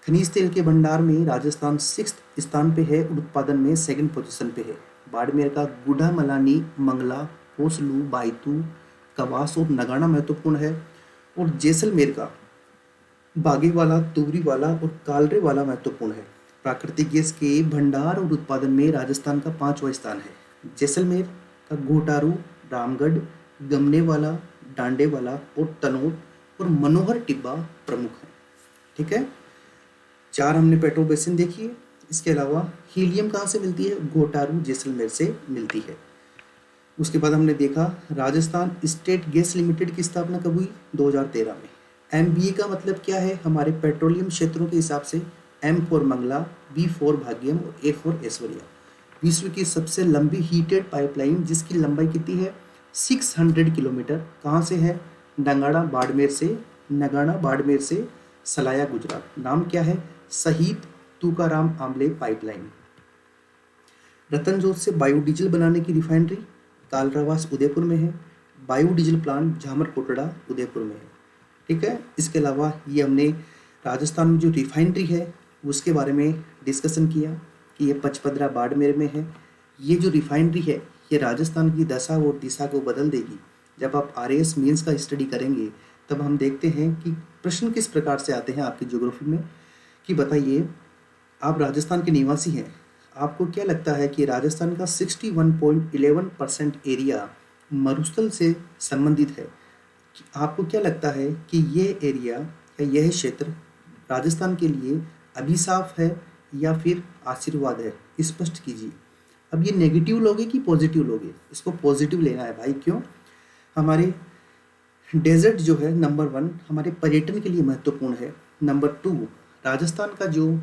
खनिज तेल के भंडार में राजस्थान 6th स्थान पे है और उत्पादन में 2nd पोजीशन पे है। बाड़मेर का गुढ़ा मलानी, मंगला, होसलू, बायतू, कवास और नगाना महत्वपूर्ण है। और जैसलमेर का बागेवाला, तुवरीवाला और कालरे वाला महत्वपूर्ण है। प्राकृतिक गैस के भंडार और उत्पादन में राजस्थान का 5वां स्थान है। जैसलमेर का घोटारू, रामगढ़, गमनेवाला, डांडेवाला और तनोट और मनोहर टिब्बा प्रमुख हैं। ठीक है, 4 हमने पेट्रो बेसिन देखी है। इसके अलावा हीलियम कहाँ से मिलती है, घोटारू जैसलमेर से मिलती है। उसके बाद हमने देखा राजस्थान स्टेट गैस लिमिटेड की स्थापना कब हुई, 2013 में। MBA का मतलब क्या है, हमारे पेट्रोलियम क्षेत्रों के हिसाब से M for Mangala, B for Bhagyam और A फॉर ऐश्वर्या। विश्व की सबसे लंबी हीटेड पाइपलाइन जिसकी लंबाई कितनी है, 600 किलोमीटर, कहाँ से है, नगाड़ा बाड़मेर से सलाया गुजरात। नाम क्या है, शहीद तुकाराम आमले पाइपलाइन। रतनजोत से बायोडीजल बनाने की रिफाइनरी कालरावास उदयपुर में है। बायोडीजल प्लांट झामरकोटड़ा उदयपुर में है। ठीक है, इसके अलावा ये हमने राजस्थान में जो रिफाइनरी है उसके बारे में डिस्कशन किया कि ये पचपदरा बाड़मेर में है। ये जो रिफाइनरी है ये राजस्थान की दशा और दिशा को बदल देगी। जब आप RAS मेंस का स्टडी करेंगे तब हम देखते हैं कि प्रश्न किस प्रकार से आते हैं आपकी ज्योग्राफी में, कि बताइए आप राजस्थान के निवासी हैं, आपको क्या लगता है कि राजस्थान का 61.11% एरिया मरुस्थल से संबंधित है। आपको क्या लगता है कि ये एरिया या यह क्षेत्र राजस्थान के लिए अभिशाप है या फिर आशीर्वाद है, स्पष्ट कीजिए। अब ये नेगेटिव लोगे कि पॉजिटिव लोगे, इसको पॉजिटिव लेना है भाई। क्यों, हमारे डेजर्ट जो है नंबर 1 हमारे पर्यटन के लिए महत्वपूर्ण है। नंबर 2 राजस्थान का जो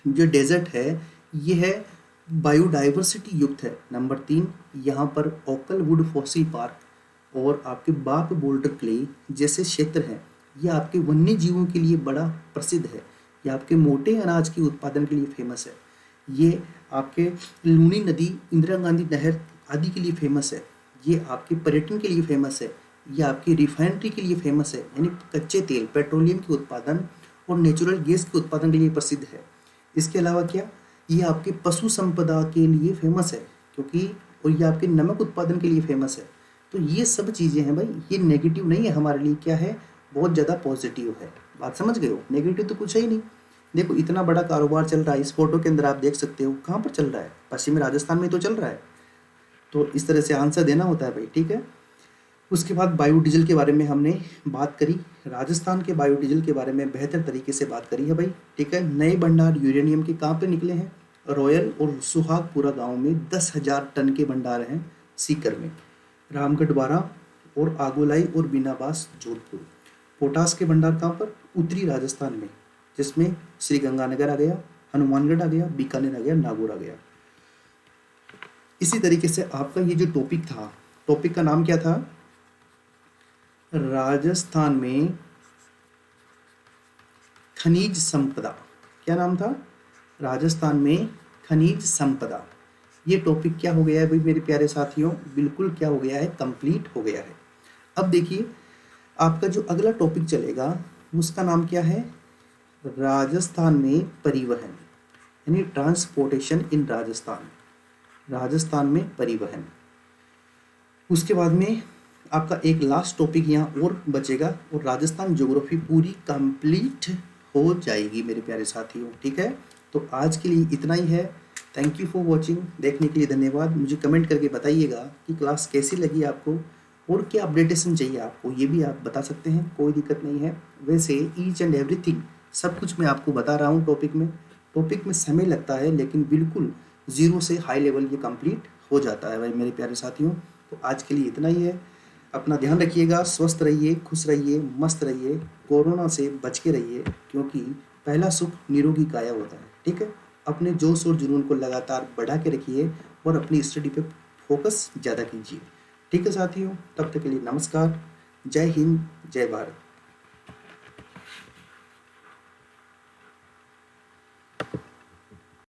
डेजर्ट है ये है बायोडाइवर्सिटी युक्त है। नंबर 3 यहाँ पर ओकल वुड फॉसिल पार्क और आपके बाप बोल्डर क्ले जैसे क्षेत्र हैं। ये आपके वन्य जीवों के लिए बड़ा प्रसिद्ध है। ये आपके मोटे अनाज के उत्पादन के लिए फेमस है। ये आपके लूनी नदी, इंदिरा गांधी नहर आदि के लिए फेमस है। ये आपके पर्यटन के लिए फेमस है। ये आपकी रिफाइनरी के लिए फेमस है, यानी कच्चे तेल पेट्रोलियम के उत्पादन और नेचुरल गैस के उत्पादन के लिए प्रसिद्ध है। इसके अलावा क्या, ये आपके पशु संपदा के लिए फेमस है क्योंकि, और ये आपके नमक उत्पादन के लिए फेमस है। तो ये सब चीज़ें हैं भाई, ये नेगेटिव नहीं है हमारे लिए, क्या है, बहुत ज़्यादा पॉजिटिव है। बात समझ गए हो, नेगेटिव तो कुछ है ही नहीं। देखो इतना बड़ा कारोबार चल रहा है, इस फोटो के अंदर आप देख सकते हो कहाँ पर चल रहा है, पश्चिमी राजस्थान में तो चल रहा है। तो इस तरह से आंसर देना होता है भाई। ठीक है, उसके बाद बायोडीजल के बारे में हमने बात करी। राजस्थान के बायोडीजल के बारे में बेहतर तरीके से बात करी है भाई, ठीक है। नए भंडार यूरेनियम के कहाँ पे निकले हैं? रॉयल और सुहागपुरा गांव में 10,000 टन के भंडार हैं सीकर में, रामगढ़ बारा और आगोलाई और बीनाबास जोधपुर। पोटास के भंडार कहाँ पर? उत्तरी राजस्थान में, जिसमें श्री गंगानगर आ गया, हनुमानगढ़ आ गया, बीकानेर आ गया, नागौर आ गया। इसी तरीके से आपका ये जो टॉपिक था, टॉपिक का नाम क्या था? राजस्थान में खनिज संपदा। क्या नाम था? राजस्थान में खनिज संपदा। ये टॉपिक क्या हो गया है भाई मेरे प्यारे साथियों? बिल्कुल क्या हो गया है? कंप्लीट हो गया है। अब देखिए आपका जो अगला टॉपिक चलेगा उसका नाम क्या है? राजस्थान में परिवहन, यानी ट्रांसपोर्टेशन इन राजस्थान। राजस्थान में परिवहन। उसके बाद में आपका एक लास्ट टॉपिक यहाँ और बचेगा और राजस्थान ज्योग्राफी पूरी कंप्लीट हो जाएगी मेरे प्यारे साथियों, ठीक है। तो आज के लिए इतना ही है। Thank you for watching. देखने के लिए धन्यवाद। मुझे कमेंट करके बताइएगा कि क्लास कैसी लगी आपको और क्या अपडेटेशन चाहिए आपको, ये भी आप बता सकते हैं, कोई दिक्कत नहीं है। वैसे ईच एंड एवरीथिंग सब कुछ मैं आपको बता रहा हूँ टॉपिक में समय लगता है, लेकिन बिल्कुल ज़ीरो से हाई लेवल ये कंप्लीट हो जाता है भाई मेरे प्यारे साथियों। तो आज के लिए इतना ही है। अपना ध्यान रखिएगा, स्वस्थ रहिए, खुश रहिए, मस्त रहिए, कोरोना से बच के रहिए, क्योंकि पहला सुख निरोगी काया होता है, ठीक है। अपने जोश और जुनून को लगातार बढ़ा के रखिए और अपनी स्टडी पे फोकस ज़्यादा कीजिए, ठीक है साथियों। तब तक के लिए नमस्कार। जय हिंद, जय भारत।